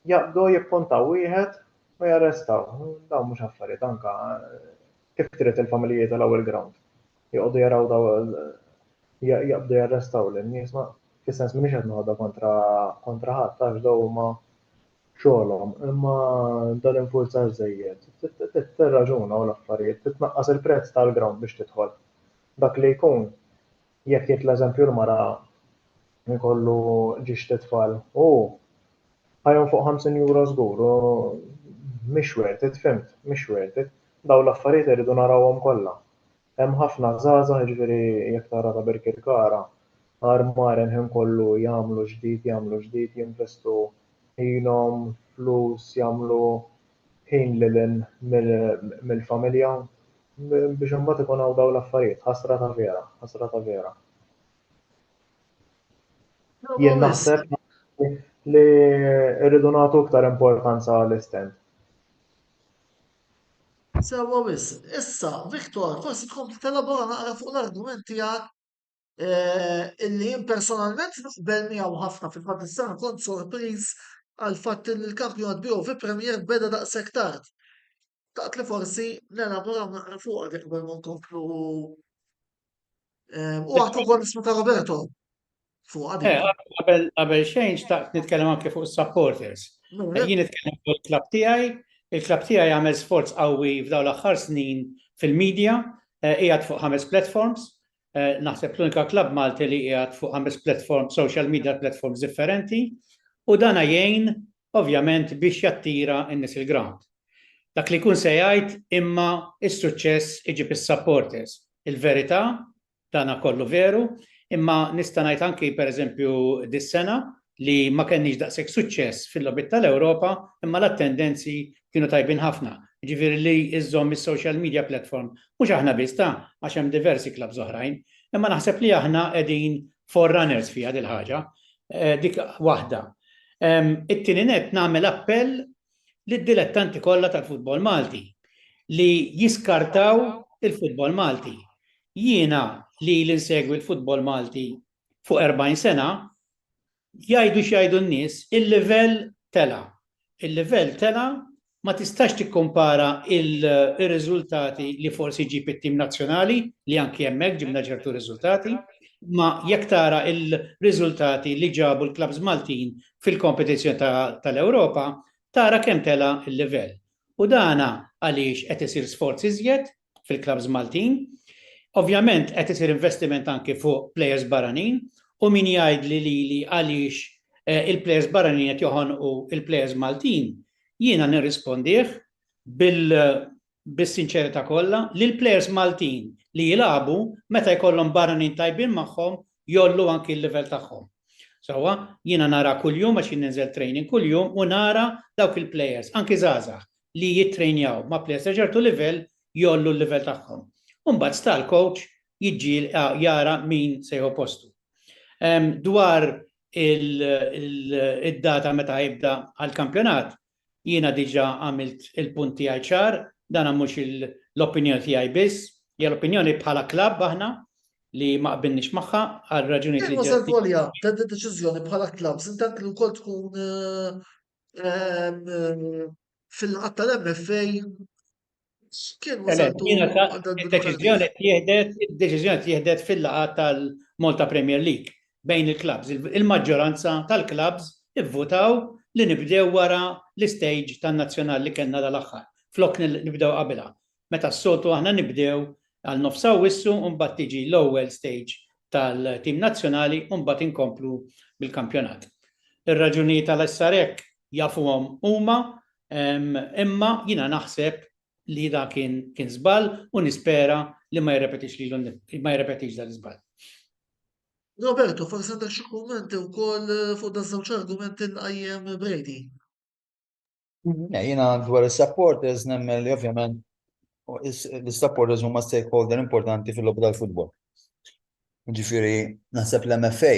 jaqbdu jippuntaw wieħed u jarrestaw. Dawn mhux affarijiet anke kif trid il-familji tal-ewwel ground. Joqogħdu jaraw jaqbdu jarrestaw lin-nies ma fis-sens m'iniex qed noħodha kontra ħadd għax dawn huma xogħolhom, imma dan infurzar żejjed. Tirraġuna u l-affarijiet, titnaqqas il-prezz tal-ground biex tidħol. Dak li jkun jekk jgħid l-eżempju l-mara jkollu ġiex titfal ħajhom fuq 50 euro żgur u mhix worth it, fimt, mhix worth it. Dawn l-affarijiet iridu narawhom kollha. Hemm ħafna żgħażagħ jiġifieri jekk tara ta' Birkirkara armar ħin kollu jagħmlu ġdid, jinvestu ħinhom, flus, jagħmlu ħin lilin mill-familja biex imbagħad ikun hawn dawn l-affarijiet. Ħasra ta' vera. Jien naħseb li rridu nagħtu iktar importanza għall-istent. Sewwa wis. Issa, Viktor, forsi tkompli telabora naqra fuq l-argument tiegħek illi jien personalment naqbel miegħu ħafna fil-fatt is-sena kont sorpriż għal fatt li l-kampjonat biju fi Premier beda daqshekk tard. Taqt li forsi nelaboraw naqra fuqha dik qabel ma nkomplu u għad ukoll nisma' ta' Roberto fuqha dik. Qabel xejn xtaqt nitkellem anke fuq is-supporters. Jien nitkellem fuq il-klabb tiegħi, il-klabb tiegħi għamel sforz qawwi f'dawn l-aħħar snin fil-medja, qiegħed fuq 5 platforms. Naħseb l-unika klabb Malti li qiegħed fuq 5 platforms, social media platforms differenti, u dan jgħin ovvjament biex jattira n-nies il-ground. Dak li jkun se jgħid imma is-suċċess iġib is-supporters. Il-verità dana kollu veru, imma nista' ngħid anki pereżempju dis-sena li ma kenniex daqshekk suċċess fil-logħbiet tal-Ewropa, imma l-attendenzi kienu tajbin ħafna. Ġifieri li iżżomm is-social media platform mhux aħna biss għax hemm diversi klabs oħrajn, imma naħseb li aħna qegħdin forerunners fiha dil ħaġa. Dik waħda. It-tieni net nagħmel appell lid-dilettanti kollha tal-futbol Malti li jiskartaw il-futbol Malti. Jiena li l-insegwi l-futbol Malti fuq 40 sena, jgħidu x'jgħidu n-nies, il-livell tela. Il-livell tela ma tistax tikkompara il-riżultati li forsi ġib it-tim nazzjonali li anki hemmhekk ġibna ċertu riżultati, ma jekk tara il-riżultati li ġabu l-klabs Maltin fil-kompetizzjoni tal-Ewropa, tara kemm tela il-livell. U dana għaliex qed isir sforz iżjed fil-klabs Maltin, ovvjament qed isir investiment anke fuq plejers barranin, u min jgħid li għaliex il-plejers barranin qed joħonqu il-plejers Maltin, jiena nirrispondih bis-sinċerità kollha li l-plejers Maltin li jilagħbu meta jkollhom barranin tajbin magħhom jollu anki l-livell tagħhom. Sewwa jiena nara kuljum għax ninżel training kuljum u nara dawk il-plejers anki żgħażagħ li jittrejnjaw ma' plejers ta' ċertu livell jollu l-livell tagħhom. U mbagħad sta l-coach jiġġiel jara min se jieħu postu. Dwar id-data meta jibda għall-kampjonat, jiena diġà għamilt il-punti ċar, dan mhux l-opinjoni tiegħi biss, hija l-opinjoni bħala klabb aħna li ma qbilniex magħha għal raġunijiet li Kien volja ta' deċiżjoni bħala klabb, intant li wkoll tkun fil-qatt tal-MFA kien wasaltu id-deċiżjoni tieħdet fil-laqgħa tal-Malta Premier League bejn il-klabs. Il-maġġoranza tal-klabs ivvutaw li nibdew wara l-istage tan-nazzjonali li kellna dal-aħħar. Flok nibdew qabilha. Meta s-soltu aħna nibdew għal nofsa wissu u mbagħad tiġi l-ewwel stage tal-tim nazzjonali u mbagħad inkomplu bil-kampjonat. Ir-raġunijiet tal-SRek jafuhom huma, imma jiena naħseb li da kien żball u nispera li ma jirrepetix dal-iżball. Roberto, forsi għandek xi kummenti wkoll fuq da żewġ argumenti l-qajjem Brady. Jiena dwar is-supporters nemmen li ovvjament l-supporters huma stakeholder importanti fil-logħba tal-futbol. Ġifieri naħseb l-MFA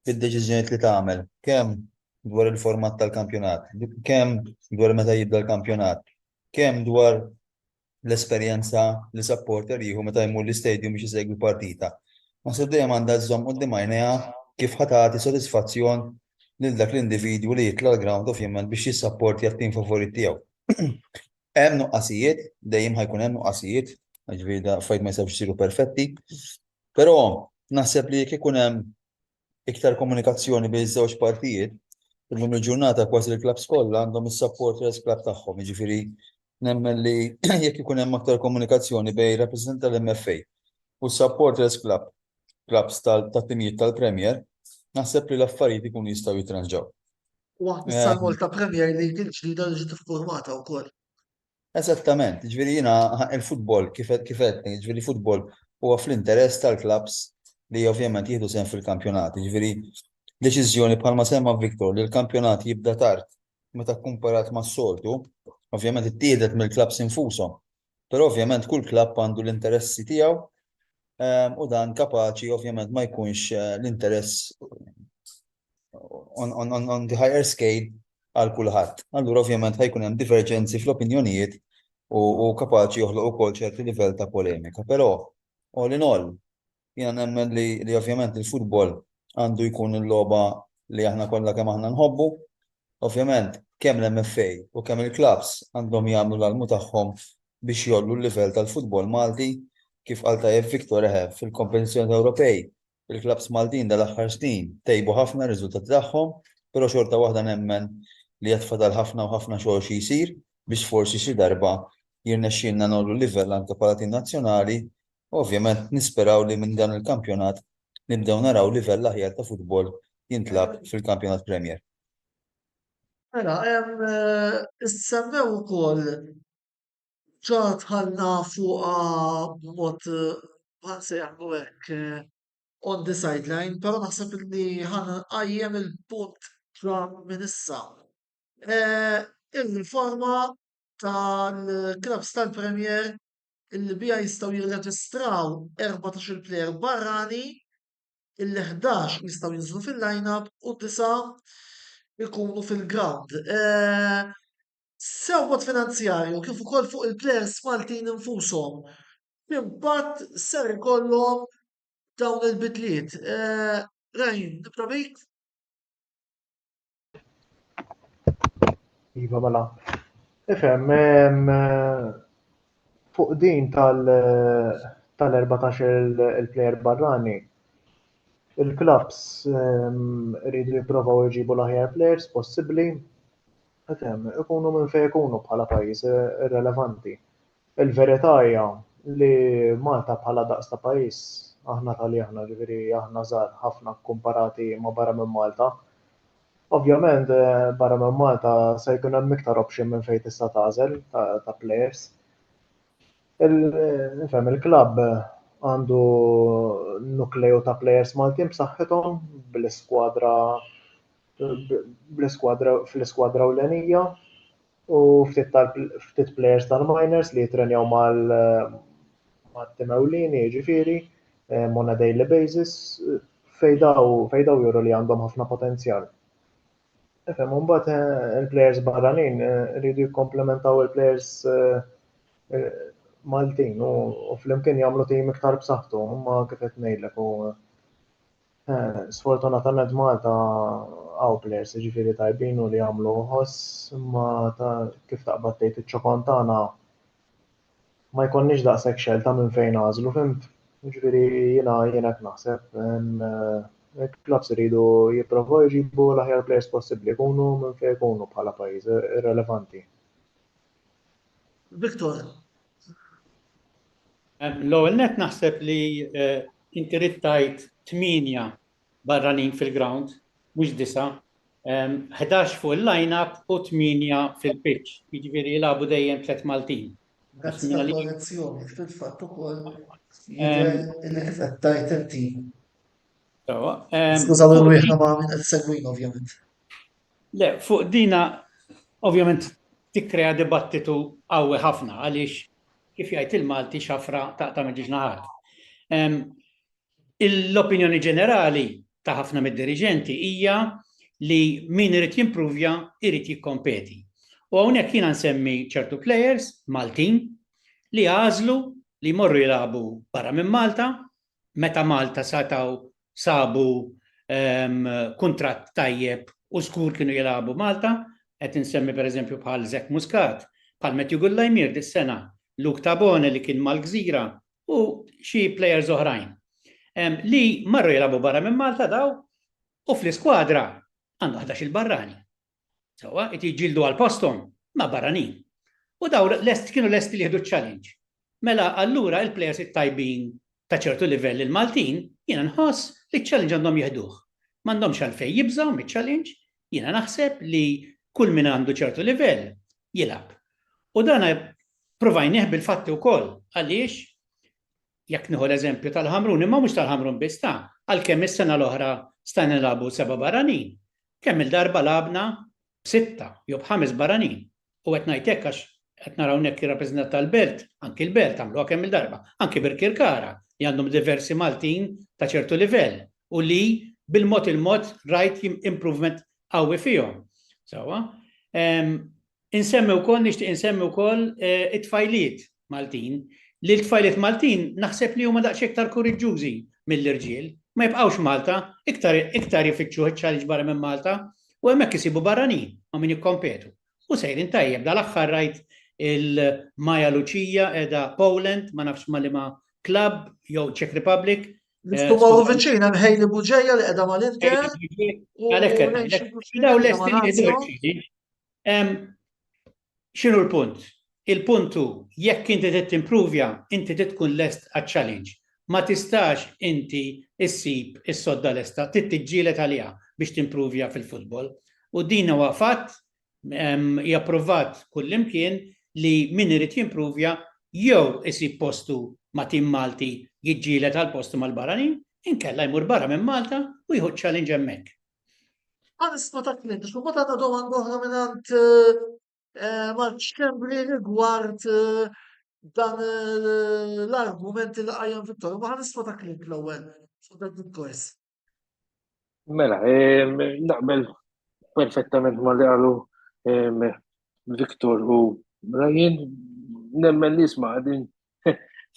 fid-deċiżjonijiet li tagħmel kemm dwar il-format tal-kampjonat, kemm dwar meta jibda l-kampjonat, kemm dwar l-esperjenza li supporter jieħu meta jmur l-istadium biex isegwi partita. Naħseb dejjem għandha żżomm quddiem għajnejha kif ħatati sodisfazzjon lil dak l-individwu li jitla l-ground ovvjament biex jissapporti għat-tim favorit tiegħu. Hemm nuqqasijiet, dejjem ħajkun hemm nuqqasijiet, ġifieri da fajt ma jsewx isiru perfetti, però naħseb li jekk ikun hemm iktar komunikazzjoni bejn iż-żewġ partijiet, illum il-ġurnata kważi l-klabs kollha għandhom is-supporters club tagħhom, jiġifieri nemmen li jekk ikun hemm aktar komunikazzjoni bejn rappreżentant tal-MFA u s-supporters clubs tat-timijiet tal-Premier, naħseb li l-affarijiet ikunu jistgħu jitranġaw. Waħd is-Malta Premier League il-ġdida li ġiet iffurmata wkoll. Eżattament, ġifieri jiena il-futbol kif qed ġifieri futbol huwa fl-interess tal-klabs li ovvjament jieħdu sehem fil-kampjonat. Ġifieri deċiżjoni bħalma semma Viktor li l-kampjonat jibda tard meta kkumparat mas-soltu, ovvjament ittieħdet mill-klabs infushom. Però ovvjament kull klabb għandu l-interessi tiegħu u dan kapaċi ovvjament ma jkunx l-interess on the higher scale għal kulħadd. Allura ovvjament ħajkun hemm divergenzi fl-opinjonijiet u kapaċi joħloq ukoll ċerti livell ta' polemika. Però all in all jiena nemmen li ovvjament il-futbol għandu jkun il-logħba li aħna kollha kemm aħna nħobbu. Ovvjament kemm l-MFA u kemm il-klabs għandhom jagħmlu l-almu tagħhom biex jollu l-livell tal-futbol Malti kif qal tajjeb Viktor fil-kompetizzjoni Ewropej. Il-klabs Maltin dal-aħħar snin tejbu ħafna riżultati tagħhom, però xorta waħda nemmen li qed fadal ħafna u ħafna xogħol xi jsir biex forsi xi darba jirnexxielna nollu l-livell anke bħala tim nazzjonali. Ovvjament nisperaw li minn dan il-kampjonat nibdew naraw livell aħjar ta' futbol jintlab fil-kampjonat Premier. Mela, issemmew ukoll ġat ħallna fuqha b'mod ħansejħu hekk on the sideline, però naħseb li ħanqajjem il-punt ġa minn issa. Il-riforma tal-klabs tal-Premier illi bija jistgħu jirreġistraw 14 plejer barrani, il-11 jistgħu jinżlu fil-line-up u 9 ikunu fil-ground. Sewwot finanzjarju kif ukoll fuq il-plejers Maltin infushom. Impatt ser ikollhom dawn il-bidliet. Rajn, nibda bik? Iva mela. Ifhem, fuq din tal-14 il-plejer barrani, il-clubs rridu jipprovaw iġibu l-aħjar plejers possibbli, ifhem, ikunu minn fejn ikunu bħala pajjiż irrelevanti. Il-verità hija li Malta bħala daqs ta' pajjiż aħna Taljana, ġifieri aħna żgħar ħafna kkumparati ma' barra minn Malta. Ovvjament barra minn Malta se jkun hemm iktar option minn fejn tista' tagħżel ta' plejers. Nifhem il-klabb għandu nukleu ta' plejers Maltin b'saħħithom fl-iskwadra ewlenija u ftit plejers tal-minors li jitrenjaw mat-tim ewlieni jiġifieri on a daily basis fejn daw juru li għandhom ħafna potenzjal. Ifhem, u mbagħad il-plejers barranin rridu jikkomplementaw il-plejers Maltin u flimkien jagħmlu tim iktar b'saħħtu, imma kif qed ngħidlek sfortunatament Malta hawn plejers jiġifieri tajbin u li jagħmlu ħoss imma kif taqbad tgħid iċ-ċokon tagħna ma jkollniex daqshekk xelta minn fejn għażlu, fimt? Jiġifieri jiena hekk naħseb il-clubs iridu jippruvaw jġibu l-aħjar plejers possibbli jkunu minn fejn ikunu bħala pajjiż irrelevanti. Viktor, L-ewwel net naħseb li inti rid tgħid 8 barranin fil-ground, mhux 9, 11 fuq il-line-up u 8 fil-pitch. Jiġifieri jilagħbu dejjem 3 Maltin. grazzi tal-korrezzjoni, fil-fatt ukoll jidher li kif qed tajt inti. Skużaw irwieħna ma' min qed segwin ovvjament. Le, fuq dina ovvjament tikkrea dibattitu qawwi ħafna għaliex kif jgħid il-Malti xafra ta' meġiġ naħat. L-opinjoni ġenerali ta' ħafna mid-diriġenti hija li min irid jimpruvja irid jikkompeti. U hawnhekk jiena nsemmi ċertu plejers Maltin li għażlu li jmorru jilagħbu barra minn Malta, meta Malta sabu kuntratt tajjeb u skur kienu jilagħbu Malta, qed insemmi pereżempju bħal Zek Muscat, bħal Matthew Gullajmir dis-sena, Luke Tabone li kien mal-Gżira u xi plejers oħrajn. Li marru jilagħbu barra minn Malta daw u fl-iskwadra għandu 11 il-barrani. Sewa, qed jiġġieldu għal posthom ma' barranin. U daw kienu lesti li jieħdu challenge. Mela allura il-plejers it-tajbin ta' ċertu livell il-Maltin jiena nħoss li ch-challenge għandhom jieħduh. M'għandhomx għalfejn jibżgħu mit-challenge, jiena naħseb li kull min għandu ċertu livell jilab. U dan provajnieh bil-fatti wkoll għaliex jekk nieħu l-eżempju tal-Ħamrun, imma mhux tal-Ħamrun biss għalkemm is-sena l-oħra stajna nilagħbu 7 barranin. Kemm il-darba labna 6 jew 5 barranin. U qed ngħid hekk għax qed naraw hawnhekk ir-rappreżentant tal-Belt, anki l-Belt għamluha kemm il-darba, anki Birkirkara li għandhom diversi Maltin ta' ċertu livell u li bil-mod rajt improvement qawwi fihom. Sewwa. Nixtieq insemmi wkoll it-tfajliet Maltin. Li l-tfajliet Maltin naħseb li huma daqs iktar kuraġġużi mill-irġiel, ma jibqgħux Malta, iktar jifittxu ċ-challenge barra minn Malta u hemmhekk isibu barranin ma' min jikkompetu. U sejrin tajjeb dal-aħħar rajt il-Maja Lucia qiegħda Poland, ma nafx ma' liema club jew Czech Republic. Niftu marru viċin hemm Hailey Buġejja li qiegħda mal-Inter. Għalhekk daw lesti li jidher. X'inhu l-punt? Il-punt hu jekk inti trid timpruvja, inti trid tkun lest għaċ-challenge. Ma tistax inti issib is-sodda lesta, trid tiġġieled għaliha biex timpruvja fil-futbol. U din huwa fatt hija approvat kullimkien li min irid jimpruvja jew isib postu ma' tim Malti jiġġieled għal postu mal-barranin, inkella jmur barra minn Malta u jieħu challenge hemmhekk. Għanisma ta' klient, x'ma ta' domanda oħra mingħand Marċ-Kembri rigward dan l-argumenti li qajjem Viktor, ma ħanisma ta' klient l-ewwel fuq dan id-kors. Mela, naqbel perfettament ma li qalu Victor u Ryan nemmen li isma' għadin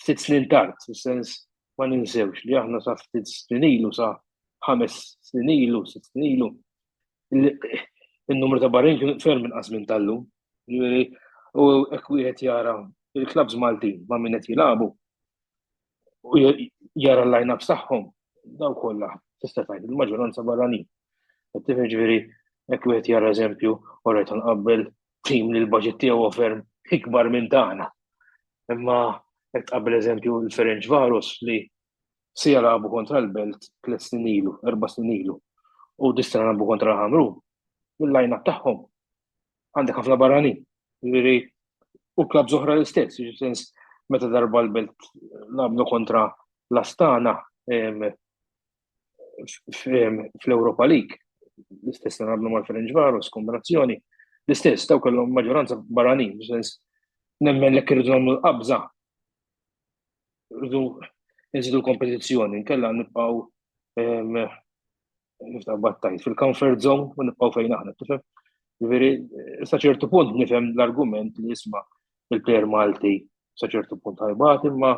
6 snin tard, fis-sens ma ninsewx li aħna sa 6 snin ilu, sa 5 snin ilu, 6 snin ilu. Il-numru ta' barrin kien ferm inqas minn tal-lum. U hekk wieħed jara il-klabs Maltin ma' min qed jilagħbu u jara l-line-ups tagħhom daw kollha tista' tgħid il-maġġoranza barranin. Qed tifhem ġifieri hekk wieħed jara eżempju u rajt nqabbel tim li l-baġit tiegħu ferm ikbar minn tagħna. Imma qed tqabbel eżempju l-Ferencvaros li se jilagħbu kontra l-Belt 3 snin ilu, 4 snin ilu. U distra nagħbu kontra l-Ħamrun. Il-line-up tagħhom għandek ħafna barranin. Ġifieri u klabs oħra l-istess, sens meta darba l-Belt labnu kontra l-Astana fl-Europa League. L-istess nablu mal-Ferencvaros, kombinazzjoni. L-istess, daw kellhom maġġoranza barranin, sens nemmen li irridu nagħmlu l-qabża. Irridu nżidu l-kompetizzjoni, nkella nibqgħu niftaħ battajt fil-comfort zone u nibqgħu fejn aħna, tifhem? Ġifieri sa ċertu punt nifhem l-argument li jisma' il-plejer Malti sa ċertu punt ħajbat, imma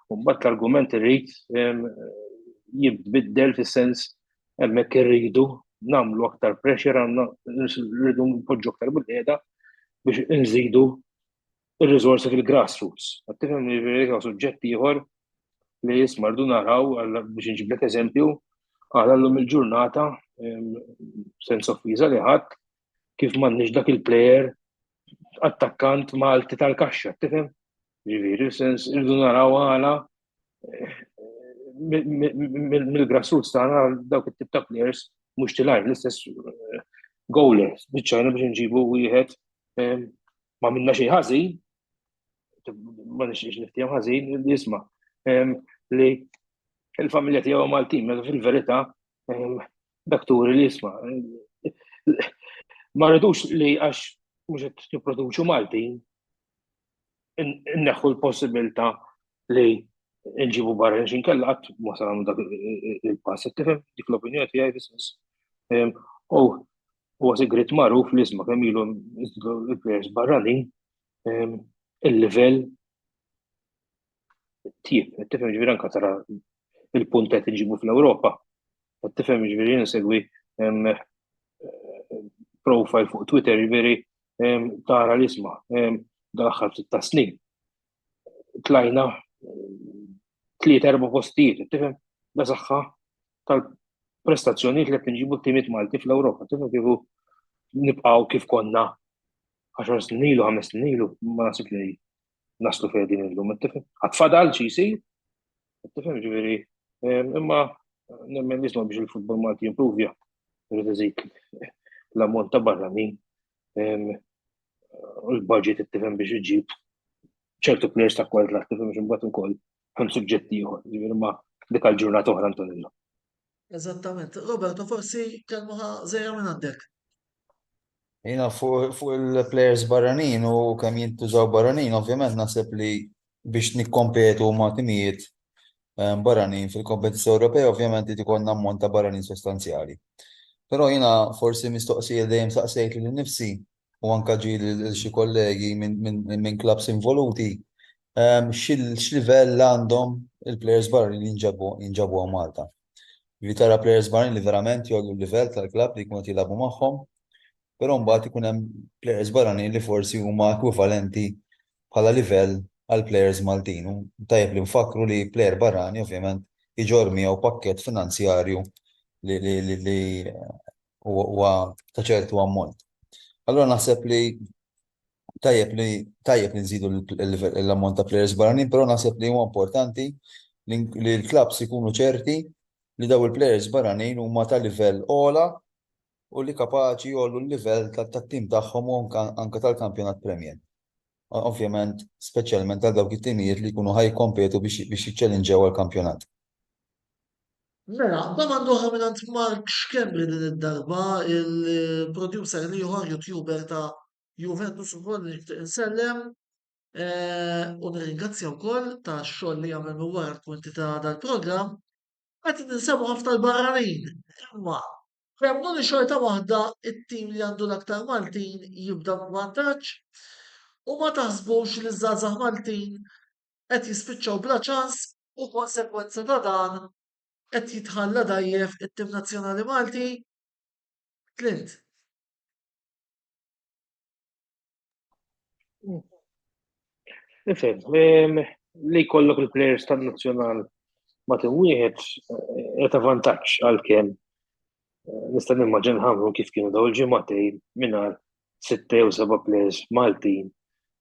mbagħad l-argument irid jibdel fis-sens hemmhekk irridu nagħmlu aktar pressure, rridu npoġġu aktar bil-qiegħda biex inżidu ir-riżorsi fil-grassroots. Tifhem ġifieri suġġett ieħor li jisma' rridu naraw biex inġiblek eżempju llum il-ġurnata sens offiża li ħadd kif m'għandniex dak il-plejer attakkant Malti tal-kaxxa, tifhem? Ġifieri sens irridu naraw għala mill-grassroots tagħna dawk it-tip ta' players mhux tilajn l-istess goalers biċċajna biex inġibu wieħed ma minna xejn ħażin, ma nixtiex niftehom ħażin li jisma' li il-familja tiegħu Maltin, meta fil-verità dak turi li jisma' ma rridux li għax mhux qed nipproduċu Maltin inneħħu l-possibilità li nġibu barra xinkella qatt ma saru dak il-pass, tifhem dik l-opinjoni tiegħi fis-sens. Huwa sigriet magħruf li isma' kemm ilu il-plejers barranin il-livell tieb, tifhem ġifieri anke tara il-punt qed inġibu fl-Ewropa. Tifhem ġifieri insegwi profile fuq Twitter ġifieri tara li isma' dal-aħħar 6 snin. Tlajna 3-4 postijiet, tifhem da saħħa tal-prestazzjonijiet li qed inġibu t-timiet Malti fl-Ewropa, tifhem kieku nibqgħu kif konna 10 snin ilu, 5 snin ilu, ma nasib li naslu fejn din illum, tifhem. Għatfadal xi jsir, tifhem ġifieri, imma nemmen nisma' biex il-futbol Malti jimprovja, irid iżid l-ammont ta' barranin u l-budget tifhem biex iġib ċertu players ta' kwalità tifhem biex imbagħad ukoll hemm suġġetti ieħor, ġifieri ma dik għall-ġurnata oħra Antonello. Eżattament. Roberto, forsi kelma żejra minn għandek. Jina fuq il-players barranin u kemm jintużaw barranin, ovvjament naħseb li biex nikkompetu ma' timijiet barranin fil-kompetizzjoni Ewropea, ovvjament li tikonna ammont ta' barranin sostanzjali. Però jina forsi mistoqsija dejjem saqsejt li nifsi u anka ġieli xi kollegi minn klabs involuti x'livell għandhom il-players barranin jinġabu Malta. Tara players barranin li verament jollu l-livell tal-klabb li jkunu jilagħbu magħhom, però mbagħad ikun hemm players barranin li forsi huma ekwivalenti bħala livell għal players Maltin. Tajjeb li nfakru li player barrani ovvjament iġor miegħu pakkett finanzjarju li huwa ta' ċertu ammont. Allura naħseb li tajjeb li nżidu l-ammont ta' players barranin, però naħseb li huwa importanti li l-klabs ikunu ċerti li daw il-players barranin huma ta' livell ola u li kapaċi jollu l-livell tat-tim tagħhom u anke tal-kampjonat Premier. Ovvjament, speċjalment għal dawk it-timijiet li jkunu ħaj kompetu biex jiċċellinġew għall-kampjonat. Mela, domandu ħaminant Mark Xkembri din id-darba, il-producer li ieħor YouTuber ta' Juventus ukoll li nixtieq insellem u nirringrazzja wkoll ta' x-xogħol li jagħmel minn wara l-kwintità dal-programm. Qed ninsebu ħafna l-barranin, imma Femnu li xorta waħda it-tim li għandu l-aktar Maltin jibda b'vantaġġ u ma taħsbux li żgħażagħ Maltin qed jispiċċaw bla ċans u konsegwenza ta' dan qed jitħalla dajjef it-tim nazzjonali Malti. Clint. Nifhem, li jkollok il-plejers tan-nazzjonal ma' tim wieħed qed vantaġġ għalkemm nista' nimmaġin ħamru kif kienu daw il-ġimgħatejn mingħajr 6 jew 7 plejers Maltin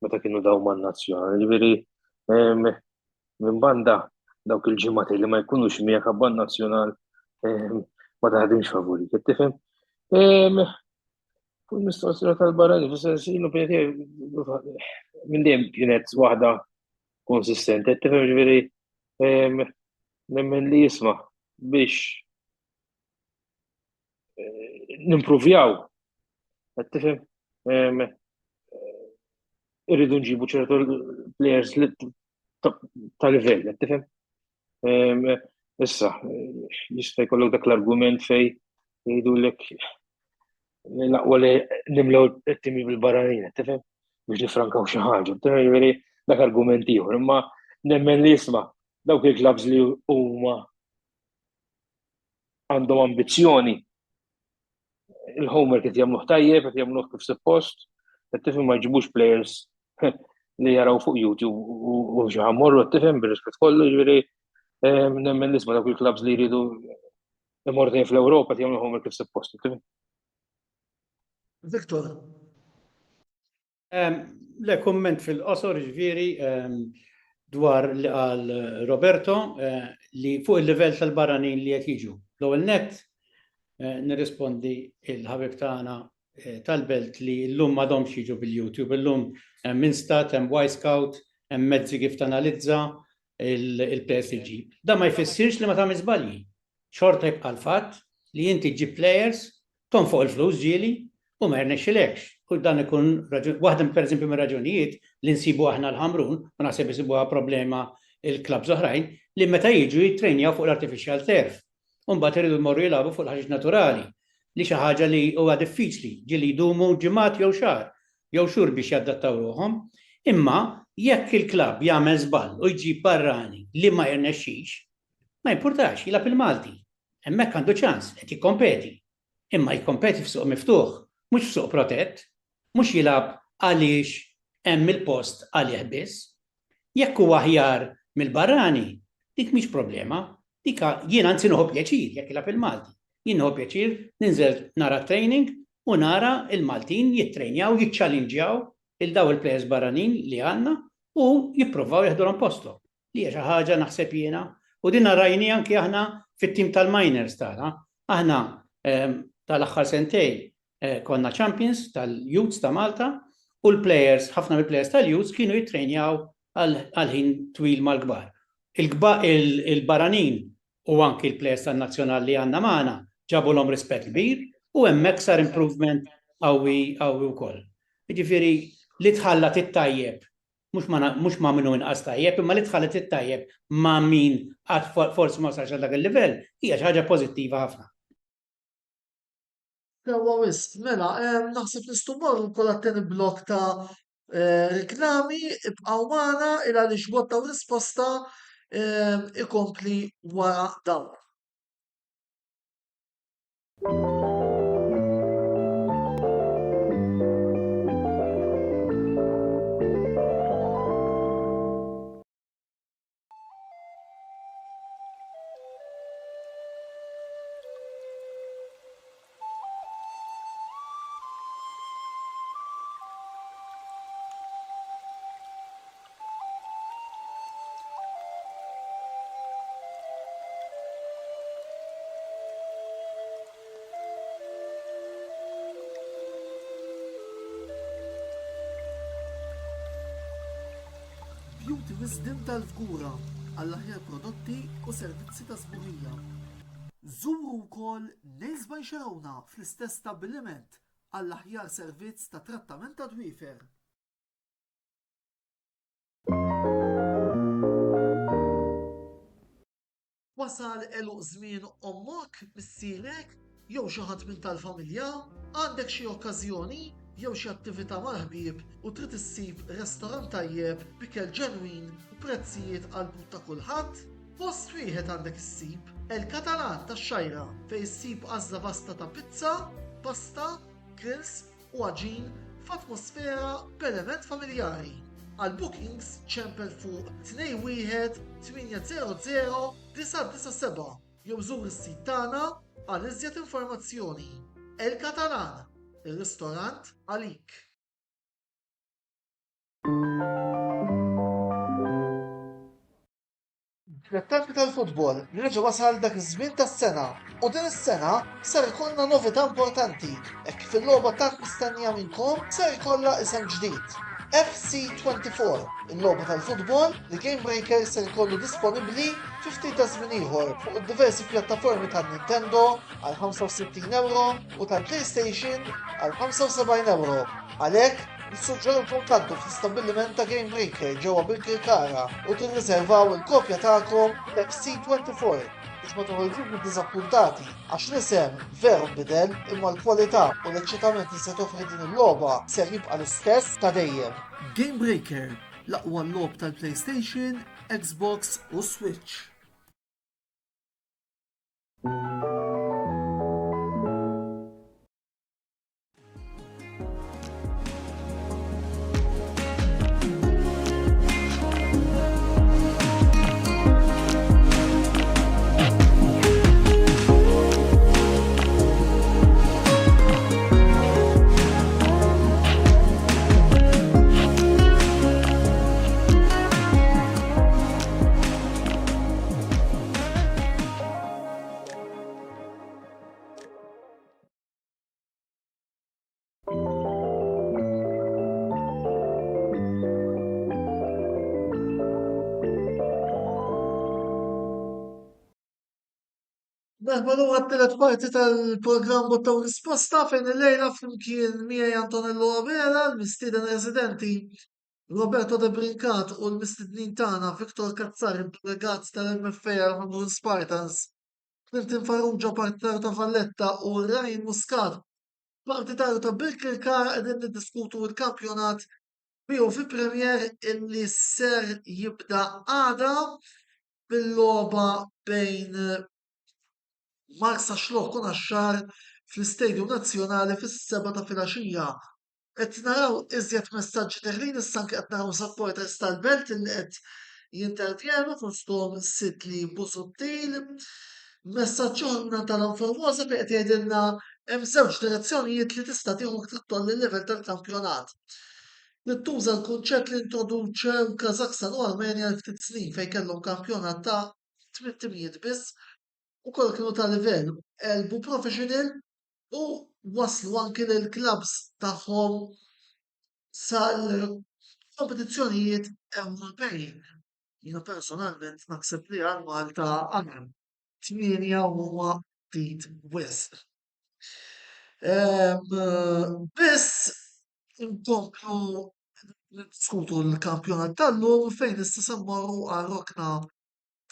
meta kienu daw man-nazzjonali. Ġifieri minn banda dawk il-ġimgħatejn li ma jkunux miegħek abban nazzjonal ma taħdimx favorit, qed tifhem? Fuq il-mistoqsija tal-barrani, minn dejjem kienet waħda konsistenti, qed tifhem ġifieri nemmen li jisma' biex nimpruvjaw, qed tifhem? Irridu nġibu ċertu players ta' livell, qed tifhem? Issa, jista' jkollok dak l-argument fejn jgħidulek l-aqwa li nimlew it-timi bil-barranin, qed tifhem? Biex nifrankaw xi ħaġa, ġifieri dak argument ieħor, imma nemmen li jisma' dawk il-klabs li huma għandhom ambizzjoni il-homework qed jagħmluh tajjeb, qed jagħmluh kif suppost, qed tifhem ma jġibux players li jaraw fuq YouTube u xi ħammorru qed tifhem bir-rispett kollu, ġifieri nemmen li jisma' dawk il-klabs li jridu imortejn fl-Ewropa qed jagħmlu homework kif suppost, qed tifhem? Victor. Le komment fil-qosor ġifieri dwar li qal Roberto li fuq il-livell tal-barranin li qed jiġu. L-ewwel nett nirrispondi il-ħabib tagħna tal-belt li llum m'għadhomx jiġu bil-YouTube, illum hemm Instat, hemm Y-Scout, hemm mezzi kif tanalizza il-players li ġib. Da ma jfissirx li ma tagħmel żbalji. Xorta jibqa' l-fatt li inti ġib players tonfoq il-flus ġieli u ma jirnexxilekx. U dan ikun waħda pereżempju minn raġunijiet li nsibu aħna l-Ħamrun, u naħseb isibuha problema il-klabs oħrajn, li meta jiġu jittrenjaw fuq l-artificial turf. U mbagħad iridu jmorru jilagħbu fuq l-ħaġix naturali li xi ħaġa li huwa diffiċli, ġieli jdumu ġimgħat jew xahar jew xhur biex jaddattaw ruhom. Imma jekk il-klabb jagħmel żball u jġib barrani li ma jirnexxix, ma jimpurtax jilgħab il-Malti. Hemmhekk għandu ċans qed jikkompeti. Imma jikkompeti f'suq miftuħ, mhux f'suq protett, mhux jilgħab għaliex hemm il-post għalih biss. Jekk huwa aħjar mill-barrani, dik mhix problema, dik jien anzi nieħu pjaċir jekk jilgħab il-Malti. Jien nieħu pjaċir ninżel nara training u nara il-Maltin jittrejnjaw, jiċċallinġjaw il-daw il-plejers barranin li għandna u jippruvaw jaħdulhom posthom. Li hija xi ħaġa naħseb jiena u din rajni anke aħna fit-tim tal-miners tagħna. Aħna tal-aħħar sentejn konna champions tal-youths ta' Malta u l-players, ħafna mill-players tal-youths kienu jittrejnjaw għal-ħin twil mal-kbar. Il-barranin u anke il-players tan-nazzjonali li għandna magħna ġabulhom rispett kbir u hemmhekk sar improvement qawwi wkoll. Jiġifieri li tħallat it-tajjeb mhux ma' minnu inqas tajjeb, imma li tħallat it-tajjeb ma' min qatt forsi ma sarx dak il-livell hija xi ħaġa pożittiva ħafna. Sewwa wisq, mela, naħseb nistgħu mmorru wkoll għat-tieni blokk ta' riklami ibqgħu magħna il għaliex botta u risposta ikompli wara dawn. Beauty Wisdom tal-Fgura għall-aħjar prodotti u servizzi ta' sburija. Żuru wkoll Nails by Xarawna fl-istess stabbiliment għall-aħjar servizz ta' trattament ta' dwiefer. Wasal eluq żmien ommok missierek jew xi ħadd minn tal-familja, għandek xi okkażjoni jew xi attività mal-ħbieb u trid issib restorant tajjeb b'ikel ġenwin u prezzijiet qalbut ta' kulħadd, post wieħed għandek issib El Catalan tax-Xajra fejn issib għażla vasta ta' pizza, pasta, grills u għaġin f'atmosfera b'element familjari. Għal bookings ċempel fuq 21 800 997 jew żur is-sit tagħna għal iżjed informazzjoni. El Catalan, ir-ristorant għalik. Fl-attanti tal-futbol, reġa wasal dak iż-żmien tas-sena u din is-sena ser ikollna novità importanti hekk fil-logħba tant mistennija minnkom ser ikollha isem ġdid. FC24, il-logħba tal-futbol li Game Breaker ser ikollu disponibbli fi ftit ta' żmien ieħor fuq id-diversi pjattaformi tan-Nintendo għal €65 u tal-PlayStation għal €75. Għalhekk nissuġġerulkom tgħaddu fl-istabilliment ta' Game Breaker ġewwa Bilkirkara u tirriservaw il-kopja tagħkom FC24 biex ma toħorġux mid-diżappuntati għax l-isem veru nbidel imma l-kwalità u l-eċċitament li se toffri din il-logħba ser jibqa' l-istess ta' dejjem. Game Breaker, l-aqwa logħob tal-PlayStation, Xbox u Switch. Merħba għat-telet parti tal-programm Bottaw Risposta fejn il-lejla flimkien miegħi Antonello Abela, l-mistieden residenti Roberto De Brincat u l-mistednin tagħna Viktor Kazzar, il-delegat tal-MFA għal Spartans, Clinton Farrugia, partitarju ta' Valletta u Ryan Muscat, partitarju ta' Bilkirkara qegħdin niddiskutu l-kampjonat miegħu fi Premier illi ser jibda għada bil-logħba bejn Marsa Xloħ kun għaxxar fl-Istadium Nazzjonali fis-7 ta' filgħaxija. Qed naraw iżjed messaġġi teħlin issa anke qed naraw supporters tal-Belt li qed jintervjenu fosthom Sidli Busuttil. Messaġġ oħra tal-Anformosa fejn qed jgħidilna hemm żewġ direzzjonijiet li tista' tieħu titolli l-livell tal-kampjonat. Li tuża l-kunċett li introduċew Kazakhstan u Armenja ftit snin fejn kellhom kampjonat ta' 8 timijiet biss u koll kienu ta' livell elbu professional u waslu anki l-klabs tagħhom sal-kompetizzjonijiet Ewropej. Jiena personalment naħseb li għal Malta għandhom 8 huwa ftit wisq. Biss inkomplu niddiskutu l-kampjonat tal-lum fejn issa semmorru għal-rokna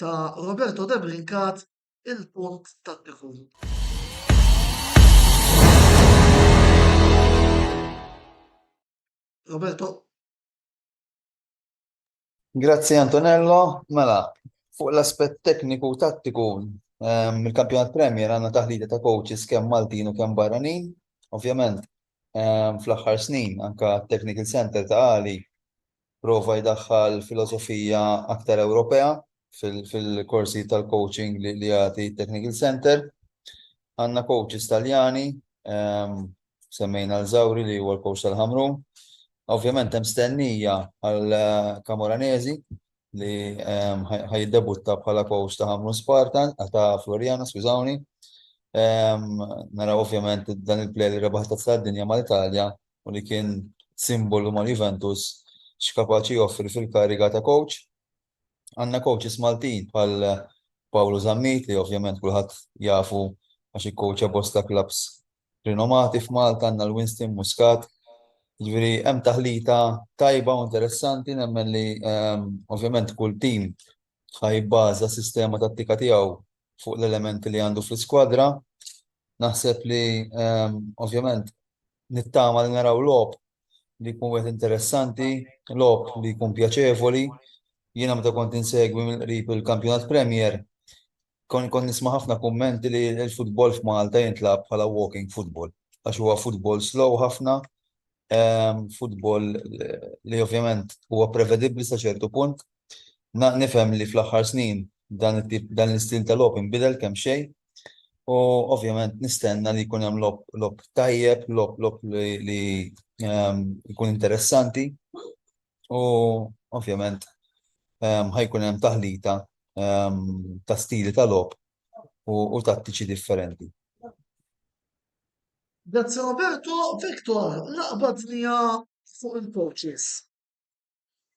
ta' Roberto De Brincat il-punt tad-dħul. Roberto. Grazzi Antonello. Mela, fuq l-aspett tekniku u tattiku il-kampjonat Premier għandna taħlita ta' coaches kemm Maltin u kemm barranin. Ovvjament, fl-aħħar snin anka Technical Center ta' Ali prova jdaħħal filosofija aktar Ewropea fil-korsi tal-coaching li għati Technical Center. Għanna coaches taljani, semmejna l-Zawri li huwa l-coach tal-Ħamru. Ovvjament hemm stennija għal Camoranesi li ħajdebutta bħala coach ta' Ħamru Spartan, ta' Floriana, skużawni. Naraw ovvjament dan il-play li rebaħ ta' dinja mal-Italja u li kien simbolu mal-Juventus x'kapaċi joffri fil-kariga ta' coach. Għanna coaches Maltin bħal Paolo Zammit li ovvjament kulħadd jafu għax ikkoċja bosta clubs rinomati f'Malta, għandna l-Winston Muscat. Ġifieri hemm taħlita tajba u interessanti nemmen li ovvjament kull tim ħajbbaża sistema tattika tiegħu fuq l-elementi li għandu fl-iskwadra. naħseb li ovvjament nittama li naraw lob li jkun wieħed interessanti, lob li jkun pjaċevoli. Jiena meta kont insegwi mill-qrib il-Kampjonat Premier, kon nisma' ħafna kummenti li l-futbol f'Malta jintlab bħala walking football, għax huwa futbol slow ħafna, futbol li ovvjament huwa prevedibbli sa ċertu punt. Nifhem li fl-aħħar snin dan l-istil tal-lob inbidel kemm xejn, u ovvjament nistenna li jkun hemm lob tajjeb, lob li jkun interessanti, u ovvjament ħajkun hemm taħlita ta' stili ta' lob u tattiċi differenti. Grazzi Roberto, Viktor, laqbadnija fuq il-coaches.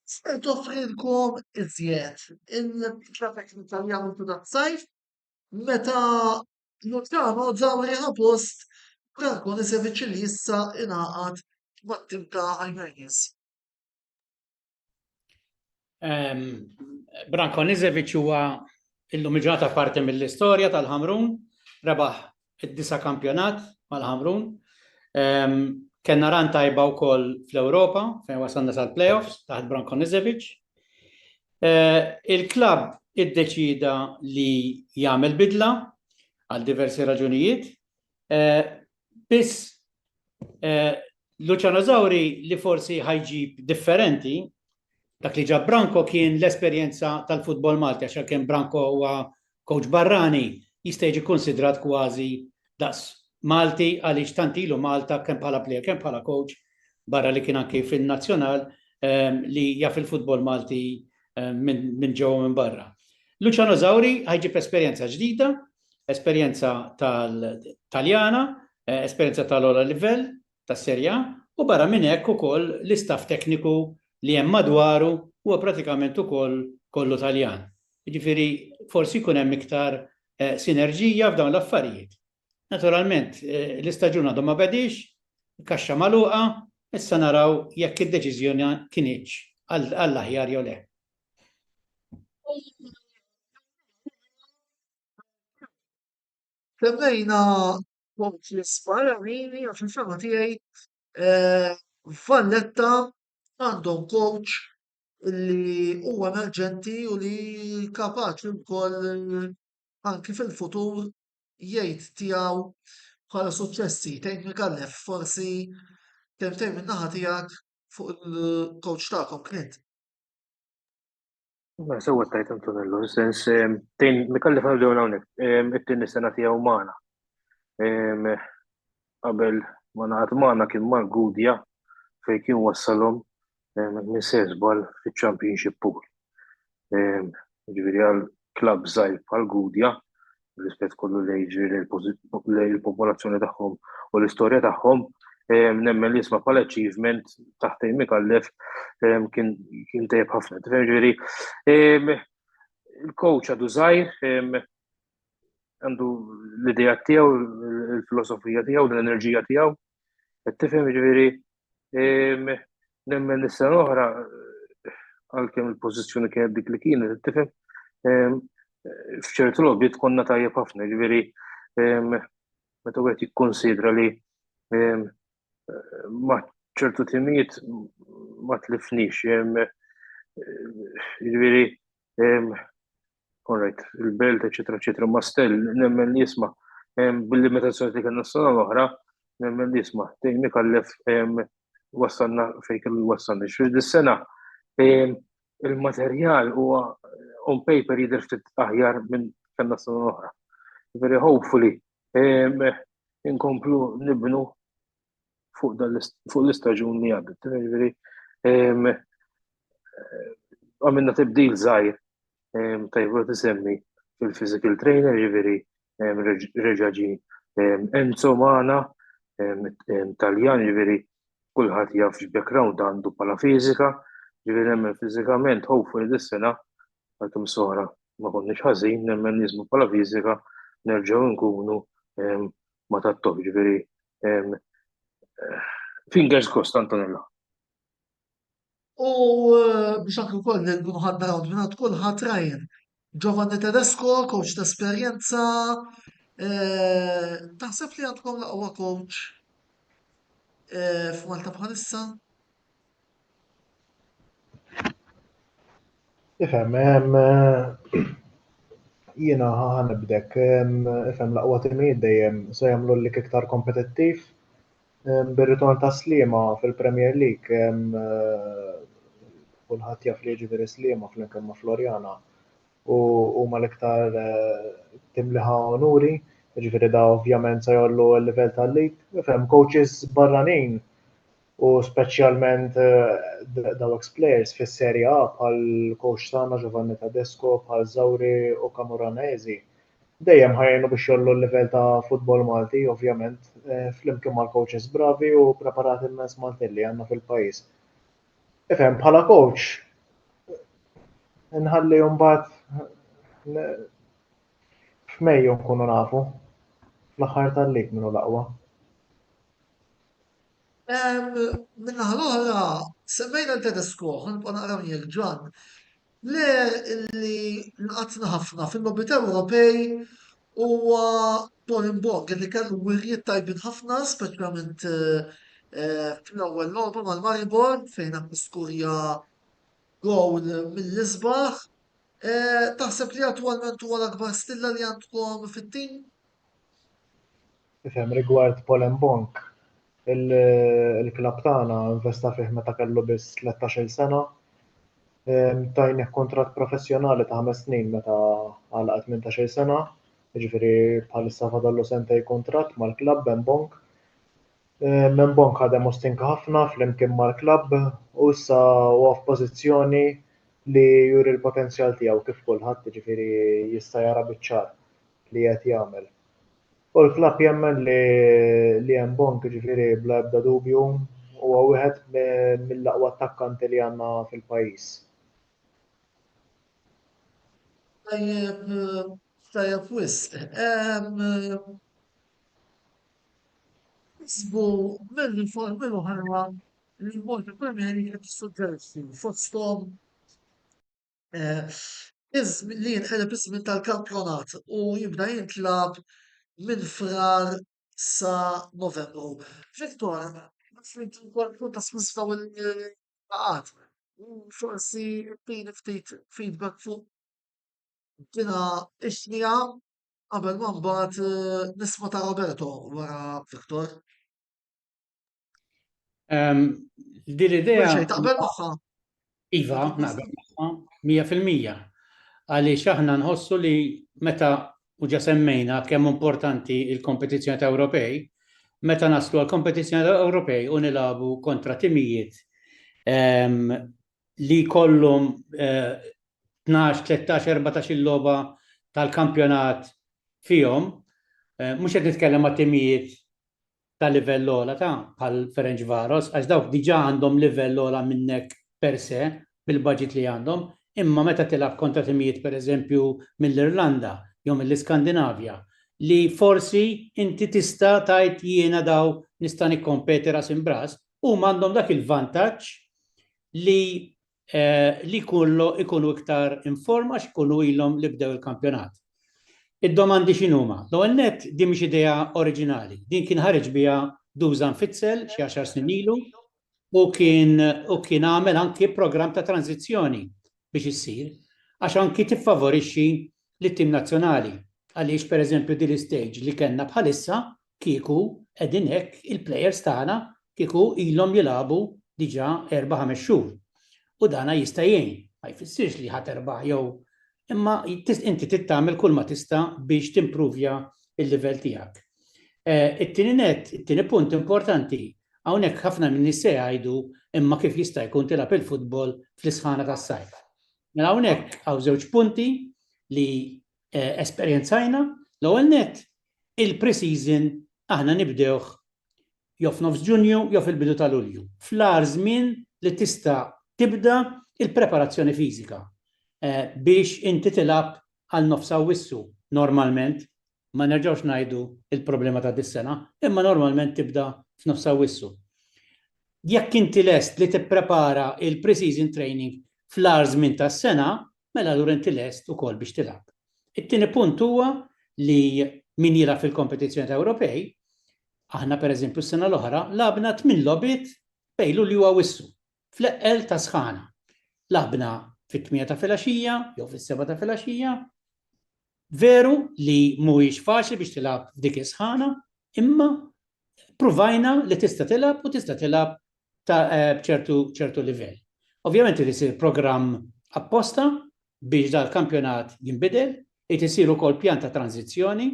Se toffrilkom iżjed il-traffic l-Italjan ta' sajf meta Luciano Zawri post Branko Nisevic li issa ingħaqad mat-tim ta' Ajmenis. Branko Nisevic huwa illum ġurnata parti mill-istorja tal-Ħamrun, rebaħ id-9 kampjonat mal-Ħamrun. Kenna ran tajba wkoll fl-Ewropa fejn wasalna sal-playoffs taħt Branko Nisevic. Il-klabb iddeċida li jagħmel bidla għal diversi raġunijiet. Biss Luciano Zawri li forsi ħajġib differenti, dak li ġab Branko kien l-esperjenza tal-futbol Malti, għax kien Branko huwa coach barrani, jista' jiġi konsidrat kważi daqs Malti għaliex tant ilu Malta kemm bħala plejer, kemm bħala coach barra li kien anke fin-nazzjonal li jaf il-futbol Malti minn ġewwa minn barra. Luciano Zawri ħajġib esperjenza ġdida, esperjenza tal-Taljana, esperjenza tal-ola livell, tas-Serja, u barra minn hekk ukoll l-istaff tekniku li hemm madwaru huwa pratikament ukoll kollu Taljan. Jiġifieri forsi jkun hemm iktar sinerġija f'dawn l-affarijiet. Naturalment, l-istaġun għadhom ma bedix, kaxxa magħluqa, issa naraw jekk id-deċiżjoni kienx għall-aħjar jew le. Semmejna coaches barranin għax il-fema tiegħi Valletta għandhom coach li huwa emerġenti u li kapaċi wkoll anki fil-futur jgħid tiegħu bħala suċċessi technical lef forsi kemm minn naħa tiegħek fuq il-coach tagħkom Clint. Ma sewwa tajt Antonello, sens tejn mikallef nibdew hawnhekk, it-tieni sena tiegħu magħna. Qabel ma ngħaqad magħna kien mal-Gudja fejn kien wassalhom minn sesbal fiċ-Championship Pool. Ġifieri għal klabb żgħir bħal-Gudja, rispett kollu lejn il-popolazzjoni tagħhom u l-istorja tagħhom, nemmen li jisma' bħala achievement taħt mikallef kien tajjeb ħafna. Ġifieri il-coach għadu żgħir, għandu l-idea tiegħu, il-filosofija tiegħu, l-enerġija tiegħu. Qed tifhem ġifieri nemmen is-sena oħra għalkemm il-pożizzjoni kienet dik li kienet, tifhem f'ċertu logħbiet konna tajjeb ħafna, ġifieri meta wieħed jikkonsidra li ma' ċertu timijiet ma tlifniex, ġifieri all right, il-belt, eċetera, ma stell, nemmen li jisma' bil-limitazzjoni li kellna s-sena l-oħra, nemmen li jisma' tejn mikallef wassalna fejn kellu wassalna. Dis-sena il-materjal huwa on paper jidher ftit aħjar minn kellna s-sena l-oħra. Ġifieri hopefully inkomplu nibnu fuq l-istaġun li għaddet. Ġifieri għamilna tibdil żgħir tajbu tisemmi fil-physical trainer, ġifieri reġaġi Enzo magħna, Taljan, ġifieri kulħadd jaf x'background għandu bħala fiżika, ġifieri nemmen fiżikament hopefully dis-sena għalkemm soħra ma konniex ħażin, nemmen nisbu bħala fiżika nerġgħu nkunu ma tat-top, ġifieri fingers crossed Antonello. U biex anke wkoll nkunu ħadna round minn kulħadd Ryan. Giovanni Tedesco, coach ta' esperjenza, Taħseb li għandkom l-aqwa coach f'Malta bħalissa? Ifhem, jiena ħanibdek, ifhem l-aqwa timijiet dejjem se jagħmlu lik iktar kompetittiv. Bir-ritorn ta' Sliema fil-Premier League, kulħadd jaf li jiġifieri Sliema flimkien ma' Florjana u huma l-iktar tim li ħa onuri, jiġifieri da ovvjament se jollu l-livell tal-lig. Ifhem coaches barranin u speċjalment daw ex-players fis-Serja A bħal coach tagħna Giovanni Tedesco, bħal Zawri u Camoranesi dejjem ħajjenu biex jollu l-livell ta' futbol Malti, ovvjament, flimkien mal-coaches bravi u preparati immens Malti li għandna fil-pajjiż. Ifhem bħala coach inħalli mbagħad f'Mejju nkunu nafu fl-aħħar tal-lig minnu l-aqwa. Minnaħa l-oħra, semmejna l-Tedesco, ħanibqa' naqra miegħek Ġwan. Le li nqatna ħafna fil-lobbiet Ewropej huwa Torenborg li kellu wirjiet tajbin ħafna, speċjalment fl-ewwel logħba mal-Maribor fejn hemm skurja gowl mill-isbaħ. Taħseb li attwalment huwa l-akbar stilla li għandkom fit-tim? Ifhem rigward Polenbonk, il-klabb tagħna investa fih meta kellu biss 13-il sena. Tajnieh kontratt professjonali ta' 5 snin meta għalaq 18-il sena, jiġifieri bħalissa fadallu sentej kontratt mal-klabb Mbonk. Mbonk ħadem ostinka ħafna flimkien mal-klabb u issa huwa f'pożizzjoni li juri l-potenzjal tiegħu kif kulħadd, jiġifieri jista' jara biċ-ċar li qed jagħmel. U l-klabb jemmen li Mbonk jiġifieri bla ebda dubju huwa wieħed mill-aqwa attakkanti li għandna fil-pajjiż. Tajjeb wisq. Kisbu mill ħarra li Malta Premier League qed tissuġġerixxi fosthom li jinħeleb ismi tal-kampjonat u jibda jintlab minn frar sa Novembru. Viktor, tkun ta' smisfaw il-laqat. Forsi tini ftit feedback fuq dina ix-xnija qabel ma mbagħad nisma' ta' Roberto wara Viktor. Din l-idea Xejn taqbel magħha? iva naqbel magħha 100%. Għaliex aħna nħossu li meta u ġa semmejna kemm importanti il-kompetizzjoni ta' Ewropej, meta naslu għal kompetizzjoni ta' Ewropej u nilagħbu kontra timijiet li kollhom 12, 13, 14 il-logħba tal-kampjonat fihom, mhux qed nitkellem ma' timijiet ta' livell ogħla bħal Ferencváros, għax dawk diġà għandhom livell ogħla minnek per se bil-budget li għandhom, imma meta tilab kontra timijiet pereżempju mill-Irlanda jew mill-Iskandinavja li forsi inti tista' tgħid jiena daw nista' nikkompeti ras imbras huma għandhom dak il-vantaġġ li ikunu iktar informa x'ikunu ilhom li bdew il-kampjonat. Id-domandi x'inhuma? L-ewwel nett din mhix idea oriġinali. Din kien ħareġ biha Dusan Fitzel xi 10 snin ilu u kien għamel anki programm ta' tranzizzjoni biex issir għax anki tiffavorixxi lit-tim nazzjonali. Għaliex pereżempju din l-istage li kellna bħalissa kieku qegħdin hekk il-plejers tagħna kieku ilhom jilagħbu diġà 4-5 xhur. U dana jista' jgħin, ma jfissirx li ħadd erbaħ jew imma inti tittamel kull ma tista' biex timpruvja il-livell tiegħek. It-tieni punt importanti, hawnhekk ħafna minn nies se jgħidu imma kif jista' jkun tilab il-futbol fl-isħana tas-sajf. Mela hawnhekk hawn żewġ punti li esperjenzajna. L-ewwel nett il-pre-season aħna nibdewh jew f'nofs Ġunju jew fil-bidu ta' Lulju. Fl-agħar żmien li tista' tibda il-preparazzjoni fiżika biex inti tilab għal nofs Awwissu normalment, ma nerġgħux ngħidu il-problema ta' dis-sena, imma normalment tibda f'nofs Awwissu. Jekk inti lest li tipprepara il-pre-season training fl-agħar żmien tas-sena, mela allura inti lest ukoll biex tilab. It-tieni punt huwa li min jilgħab fil-kompetizzjoni Ewropej, aħna pereżempju s-sena l-oħra labna 8 logħbiet bejn Lulju u Awwissu fl-eqqel ta' sħana. Labna fit-8 ta' filgħaxija jew fis-7 ta' filgħaxija. Veru li mhuwiex faċli biex tilab f'dik is-sħana, imma provajna li tista' tilab u tista' tilab b'ċertu livell. Ovvjament li jsir programm apposta biex dal-kampjonat jinbidel, isir ukoll pjan ta' tranzizzjoni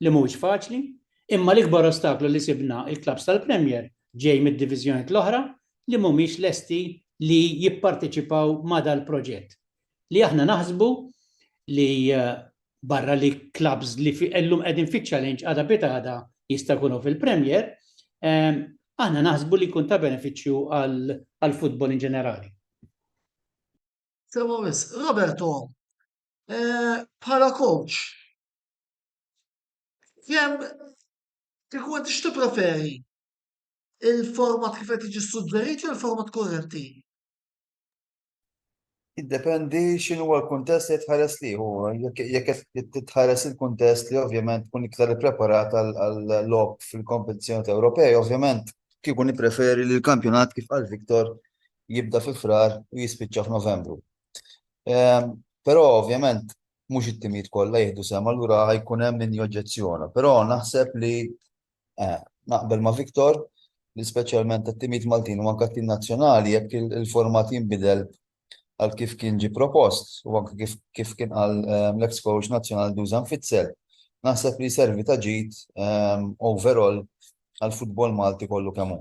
li mhuwiex faċli, imma l-ikbar ostaklu li sibna il-klabs tal-Premier ġej mid-diviżjonijiet l-oħra li mhumiex lesti li jipparteċipaw ma' dal-proġett. Li aħna naħsbu li barra li klabs li llum qegħdin fit-challenge għada bit għada jista' jkunu fil-Premier, aħna naħsbu li jkun ta' benefiċċju għall-futbol in ġenerali. Sewa wis, Roberto, bħala coach, kemm kieku inti x'tippreferi? Il-format kif qed jiġi suġġerit jew il-format kurrenti? Jiddependi x'inhu l-kuntest li tħares liħu. Jekk qed titħares il-kuntest li ovvjament tkun iktar ippreparat għall-logħob fil-kompetizzjoni Ewropej, ovvjament kieku nippreferi li l-kampjonat kif qal Viktor jibda fi frar u jispiċċa f'Novembru. Però ovvjament mhux it-timijiet kollha jieħdu sehem, allura ħajkun hemm min joġġezzjona. Però naħseb li naqbel ma' Viktor li speċjalment tat-timijiet Maltin u anke t-tim nazzjonali jekk il-format jinbidel għal kif kien ġi propost u anke kif kien għal l-ex coach nazzjonali Dusan Fitzel, naħseb li servi ta' ġid overall għal futbol Malti kollu kemm hu.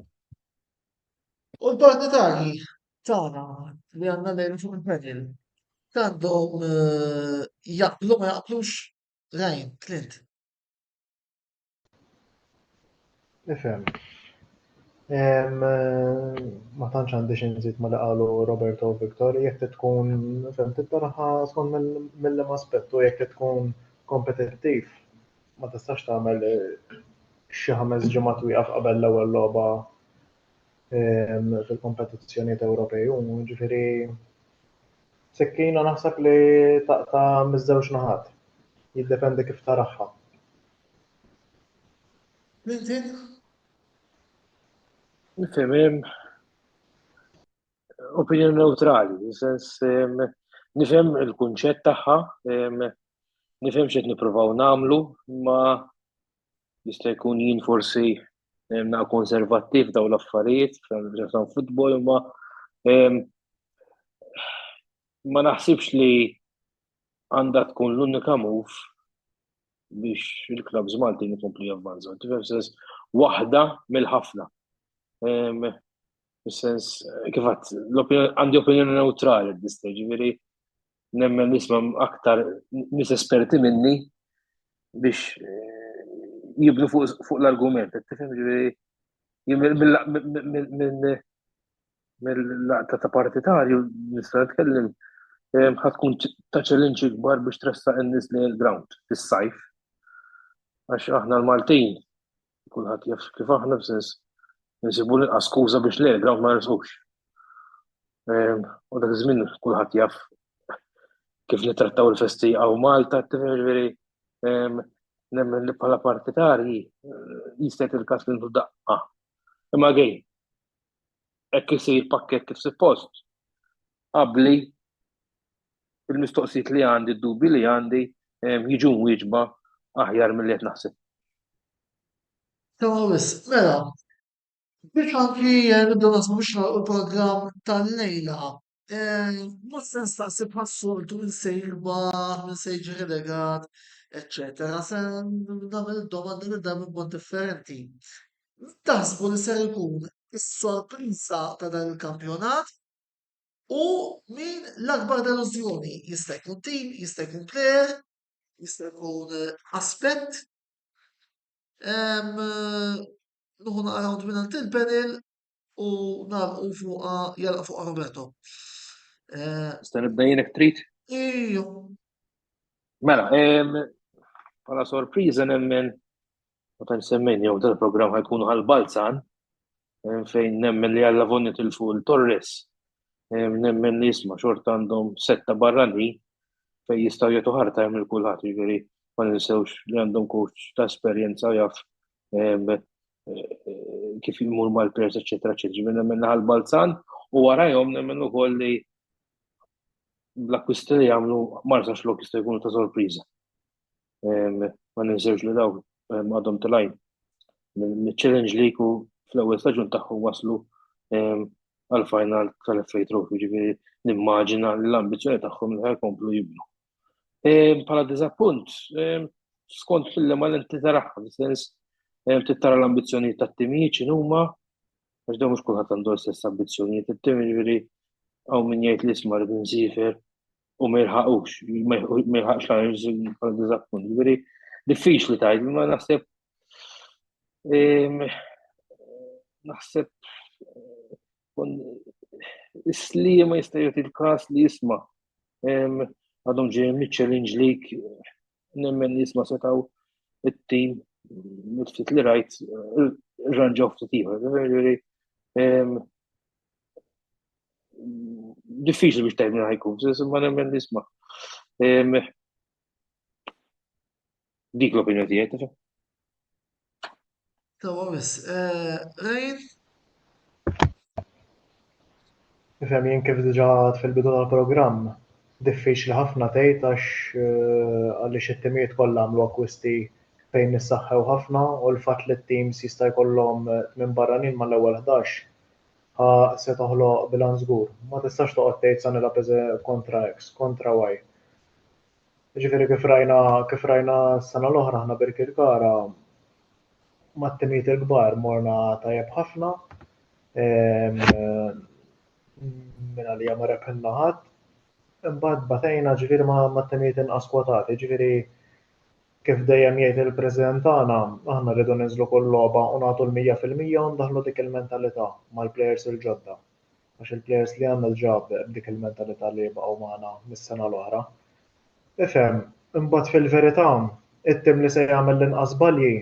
U l-partitari tagħna li għandna lejn fuq il-panel għandhom jaqblu ma jaqblux Ryan, Clint. Nifhem. Ma tantx għandi xi nżid ma li qalu Roberto u Viktor, jekk tkun fhem tittarħa skont mill-hemm aspettu jekk tkun kompetittiv ma tistax tagħmel xi 5 ġimgħat wieqaf qabel l-ewwel logħba fil-kompetizzjonijiet Ewropej u ġifieri sekkina naħseb li taqta' miż-żewġ naħat. Jiddependi kif taraħħa. Clinton? Nifhem opinjoni neutrali, sens nifhem il-kunċett tagħha, nifhem x'qed nippruvaw nagħmlu, ma jista' jkun jien forsi konservattiv dawn l-affarijiet fil-futbol, ma ma naħsibx li għandha tkun l-unika move biex il-klabs Maltin ikomplu javvanzaw. Tifhem sens waħda mill-ħafna. Sens kif għandi opinjoni neutrali at this stage, ġifieri nemmen nisma' aktar nies esperti minni biex jibnu fuq l-argument. Tifhem ġifieri mill-laqta ta' partitarju nista' nitkellem ħatkun ta' challenge kbar biex tressaq in-nies lejn il-ground fis-sajf. Għax aħna l-Maltin kulħadd jaf kif aħna b'sens nsibu l-inqas skuża biex lejn il-ground ma nersqux. U dak iż-żmien kulħadd jaf kif nittrattaw il-festija u Malta, ġifieri nemmen li bħala partitarji jista' il-każ li ntu daqqa. Imma gej, hekk isir pakkett kif suppost. Qabli il-mistoqsijiet li għandi, d-dubi li għandi, jiġu mwieġba aħjar mill-li qed naħseb. Sewa wis, mela, biex anki nibdew nasbu biex il-programm tal-lejla. Mhux se nistaqsi bħas-soltu min se jirbaħ, min se jiġi relegat, eccetera. Se nagħmel id-domanda li dam b'mod differenti. Taħsbu li ser ikun is-sorpriża ta' dan il-kampjonat u min l-akbar delużjoni jista' jkun tim, jista' jkun plejer, jista' jkun aspett. Nuħu naqraw minant il-panel u nagħlqu fuqha jalqa fuqha Roberto. Sta nibda jienek trid? Iju. Mela, bħala sorpriża nemmen meta nsemmin jew dal-programm ħajkunu ħal-Balzan fejn nemmen li Alla Vonni tilfu l-Torres. Nemmen li jisma' xorta għandhom setta barrani fejn jistgħu jagħtu ħarta jagħmel kulħadd, jiġifieri ma ninsewx li għandhom coach ta' esperjenza jaf kif jimur mal-players, eccetera, eccetera. Ġifieri nemmen naħal Balzan u warajhom nemmen ukoll li bl-akkwisti li jagħmlu Marsa Xlok jista' jkunu ta' sorpriża. Ma ninsewx li daw għadhom tilajn mill-Challenge League u fl-ewwel staġun tagħhom waslu għal-final tal-FA Trophy, ġifieri nimmaġina li l-ambizzjoni tagħhom li ħajkomplu jibnu. Bħala diżappunt, skont fil-lema l-inti taraħħa, nistens tittara l-ambizzjonijiet tat-timijiet x'inhuma, għax dawn mhux kulħadd għandu l-istess ambizzjonijiet. It-tim ġifieri hawn min jgħid li isma' rid insifer u ma jilħaqux, ma jilħaqx bħala diżappunt. Ġifieri diffiċli tgħid, ma naħseb is-slija ma jista' jagħti l-każ li jisma' għadhom ġejjin mit-Challenge League nemmen jisma' setgħu it-tim mit-ftit li rajt irranġaw ftit ieħor. Diffiċli biex tgħid minn ħajkun, ma nemmen jisma'. Dik l-opinjoni tiegħi. Tawa biss. Rejn, Ifhem jien kif diġà fil-bidu tal-programm, diffiċli ħafna tgħid għax għaliex it-timijiet kollha għamlu akkwisti fejn nissaħħew ħafna u l-fatt li t-teams jista' jkollhom minn barranin mal-ewwel 11 se toħloq bilanċ żgur. Ma tistax toqgħod tgħid sa nilgħab kontra X, kontra Y. Jiġifieri kif rajna s-sena l-oħra aħna Birkit Gara mat-timijiet il-kbar morna tajjeb ħafna minn għalija ma rebħilna ħadd. Imbagħad batejna ġifieri mat-timijiet inqas kwotati, ġifieri kif dejjem jgħid il-President tagħna aħna rridu ninżlu kull logħba u nagħtu l-100% u ndaħlu dik il-mentalità mal-plejers il-ġodda. Għax il-plejers li għandna ġab b'dik il-mentalità li jibqgħu magħna mis-sena l-oħra. Ifhem, imbagħad fil-verità it-tim li se jagħmel l-inqas balji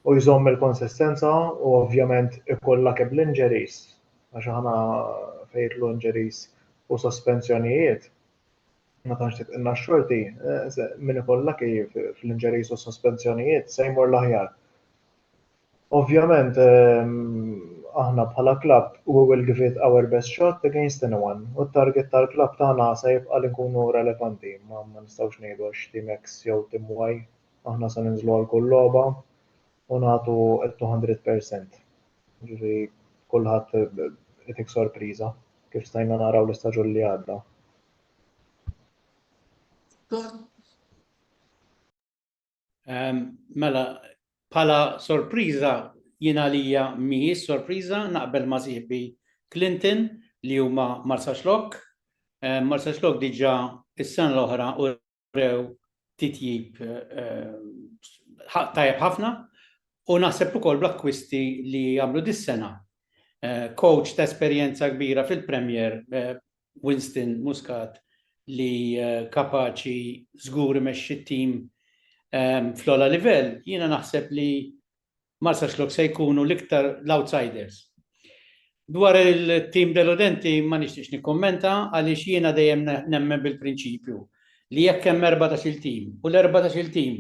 u jżomm il-konsistenza u ovvjament ikollha kemm l-injuries għax aħna fejn l-injuries u sospensjonijiet ma tantx titqilna x-xorti min ikollha kif fl-injuries u sospensjonijiet se jmur l-aħjar. Ovvjament aħna bħala klabb we will give it our best shot against anyone u t-target tal-klabb tagħna se jibqa' li nkunu relevanti, ma nistgħux ngħidu għax team X jew team Y, aħna se ninżlu għal kull logħba u nagħtu 200%. Ġifieri kulħadd itik sorpriża kif stajna naraw l-istaġun li għadda. Mela, bħala sorpriża jiena għalija mhijiex sorpriża naqbel ma' sieħbi Clinton li huma Marsa Xlok. Marsa Xlok diġà is-sena l-oħra u rew titjib tajjeb ħafna u naħseb ukoll bl-akkwisti li għamlu dis-sena. Coach ta' esperjenza kbira fil-Premier, Winston Muscat, li kapaċi żgur imexxi t-tim fl-ola livell, jiena naħseb li Marsa Xlok se jkunu l-iktar l-outsiders. Dwar il-tim deludenti ma nixtiex nikkommenta għaliex jiena dejjem nemmen bil-prinċipju li jekk hemm 14-il tim u l-14-il tim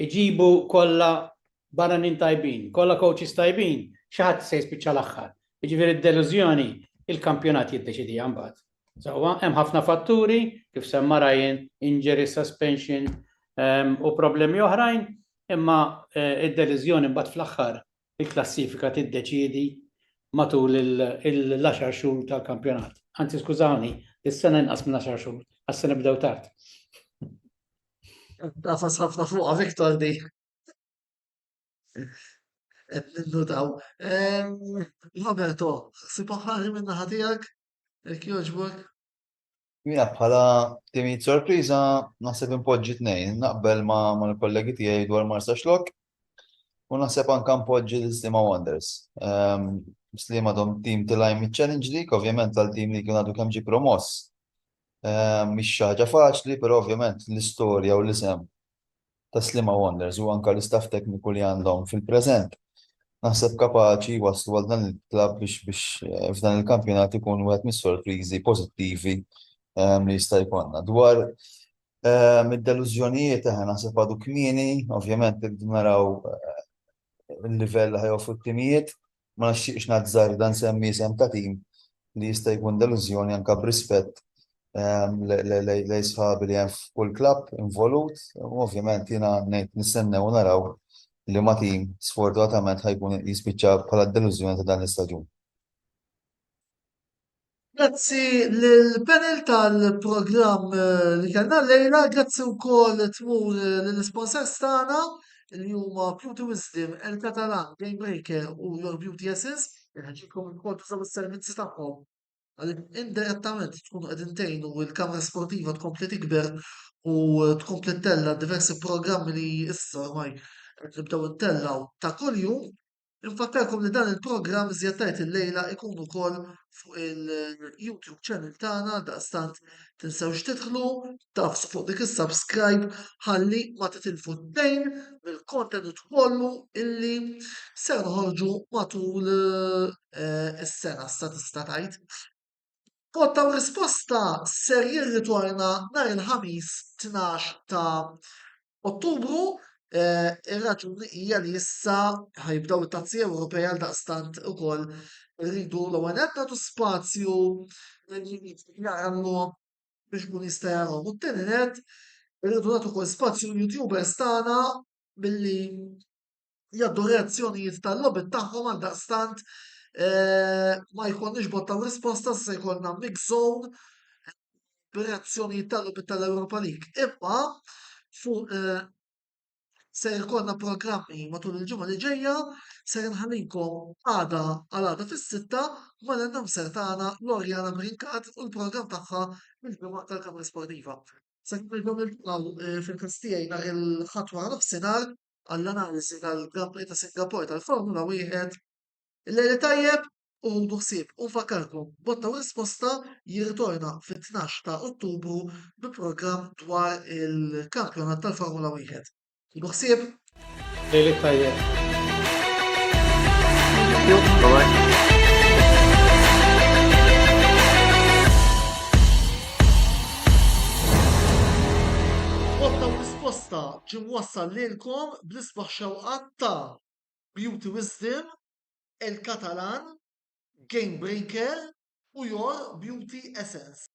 iġibu kollha barranin tajbin, kollha coaches tajbin, xi ħadd se jispiċċa l-aħħar. Jiġifieri d-delużjoni il-kampjonat jiddeċidija mbagħad. Sewwa hemm ħafna fatturi kif semma Ryan, injury, suspension u problemi oħrajn, imma id-delużjoni mbagħad fl-aħħar il-klassifika tiddeċiedi matul il-10 xhur tal-kampjonat. Anzi skużawni, is-sena inqas minn 10 xhur, għas-sena bdew tard. Nafas ħafna fuqha Viktor di. Qed ninnutaw. Roberto, ħsieb ħari minn naħa tiegħek? Jekk jogħġbok? Jiena bħala timijiet sorpriża naħseb impoġġi tnejn, naqbel ma' l-kollegi tiegħi dwar Marsa Xlok u naħseb anke npoġġi l-Slima Wonders. Slima dom tim tilgħin mit-Challenge League, ovvjament għal-tim li kien għadu kemm ġie promoss. Mhix xi ħaġa faċli, però ovvjament l-istorja u l-isem ta' Slima Wonders u anke l-istaff tekniku li għandhom fil-preżent naħseb kapaċi waslu għal dan il-klabb biex f'dan il-kampjonat ikun wieħed mis-sorpriżi pożittivi li jista' jkollna. Dwar Mid-delużjonijiet naħseb għadu kmieni, ovvjament irridu naraw il-livell li ħajoffru t-timijiet, ma nixtieqx nazzar dan semmi sem ta' tim li jista' jkun delużjoni anke b'rispett lej sħabi li hemm f'kull klabb involut, ovvjament jiena ngħid nistennew naraw li ma tim sfortunatament ħajkun jispiċċa bħala delużjoni ta' dan l-istaġun. Grazzi l-panel tal-programm li kellna lejla, grazzi wkoll tmur l-sponsors tagħna li huma Beauty Wisdom, El Catalan, Game Breaker u Your Beauty Essence, ħaġikom il-kol tużaw is-servizzi tagħhom. Għalli indirettament tkunu qegħdin tgħinu l-kamra sportiva tkompli tikber u tkompli tella diversi programmi li issa ormai qed nibdew intellaw ta' kuljum. Infakkarkom li dan il-programm żjattajt il-lejla ikun ukoll fuq il-YouTube channel tagħna daqstant tinsewx tidħlu, tafsu fuq dik is-subscribe ħalli ma titilfu d-dejn mill-kontenut kollu illi ser noħorġu matul is-sena sa tista' tgħid. Kotta u risposta ser jirritorna nhar il-ħamis 12 ta' Ottubru. Ir-raġuni hija li issa ħajbdew it-tazzi Ewropej għal daqstant ukoll rridu l-ewwel qed nagħtu spazju jagħmlu biex kun jista' jarahom. U t-tieni net irridu nagħtu ukoll spazju l-YouTubers tagħna billi jgħaddu reazzjonijiet tal-lobby tagħhom għal daqstant ma jkollniex botta risposta se jkollna mix zone b'reazzjonijiet tal-lobby tal-Europa League. Imma fuq se jkollna programmi matul il-ġimgħa li ġejja, se nħallinkom għada għal għada fis-sitta mal-annamser tagħna Lorjana Brinkat u l-programm tagħha mill-ġimgħa tal-Kamra Sportiva. Se nibdew niltaqgħu fil-każ tiegħi nhar il-ħadd wara nofsinhar għall-analiżi tal-Grand Prix ta' Singapore tal-Formula Wieħed. Il-lejli tajjeb u ħsieb u nfakkarkom botta u risposta jirritorna fit-12 ta' Ottubru bi programm dwar il-kampjonat tal-Formula Wieħed. Ħsieb. Lejli tajjeb. Botta u risposta ġim wassal lilkom bl-isbaħ xewqat ta' Beauty Wisdom, El Catalan, Game Breaker u Your Beauty Essence.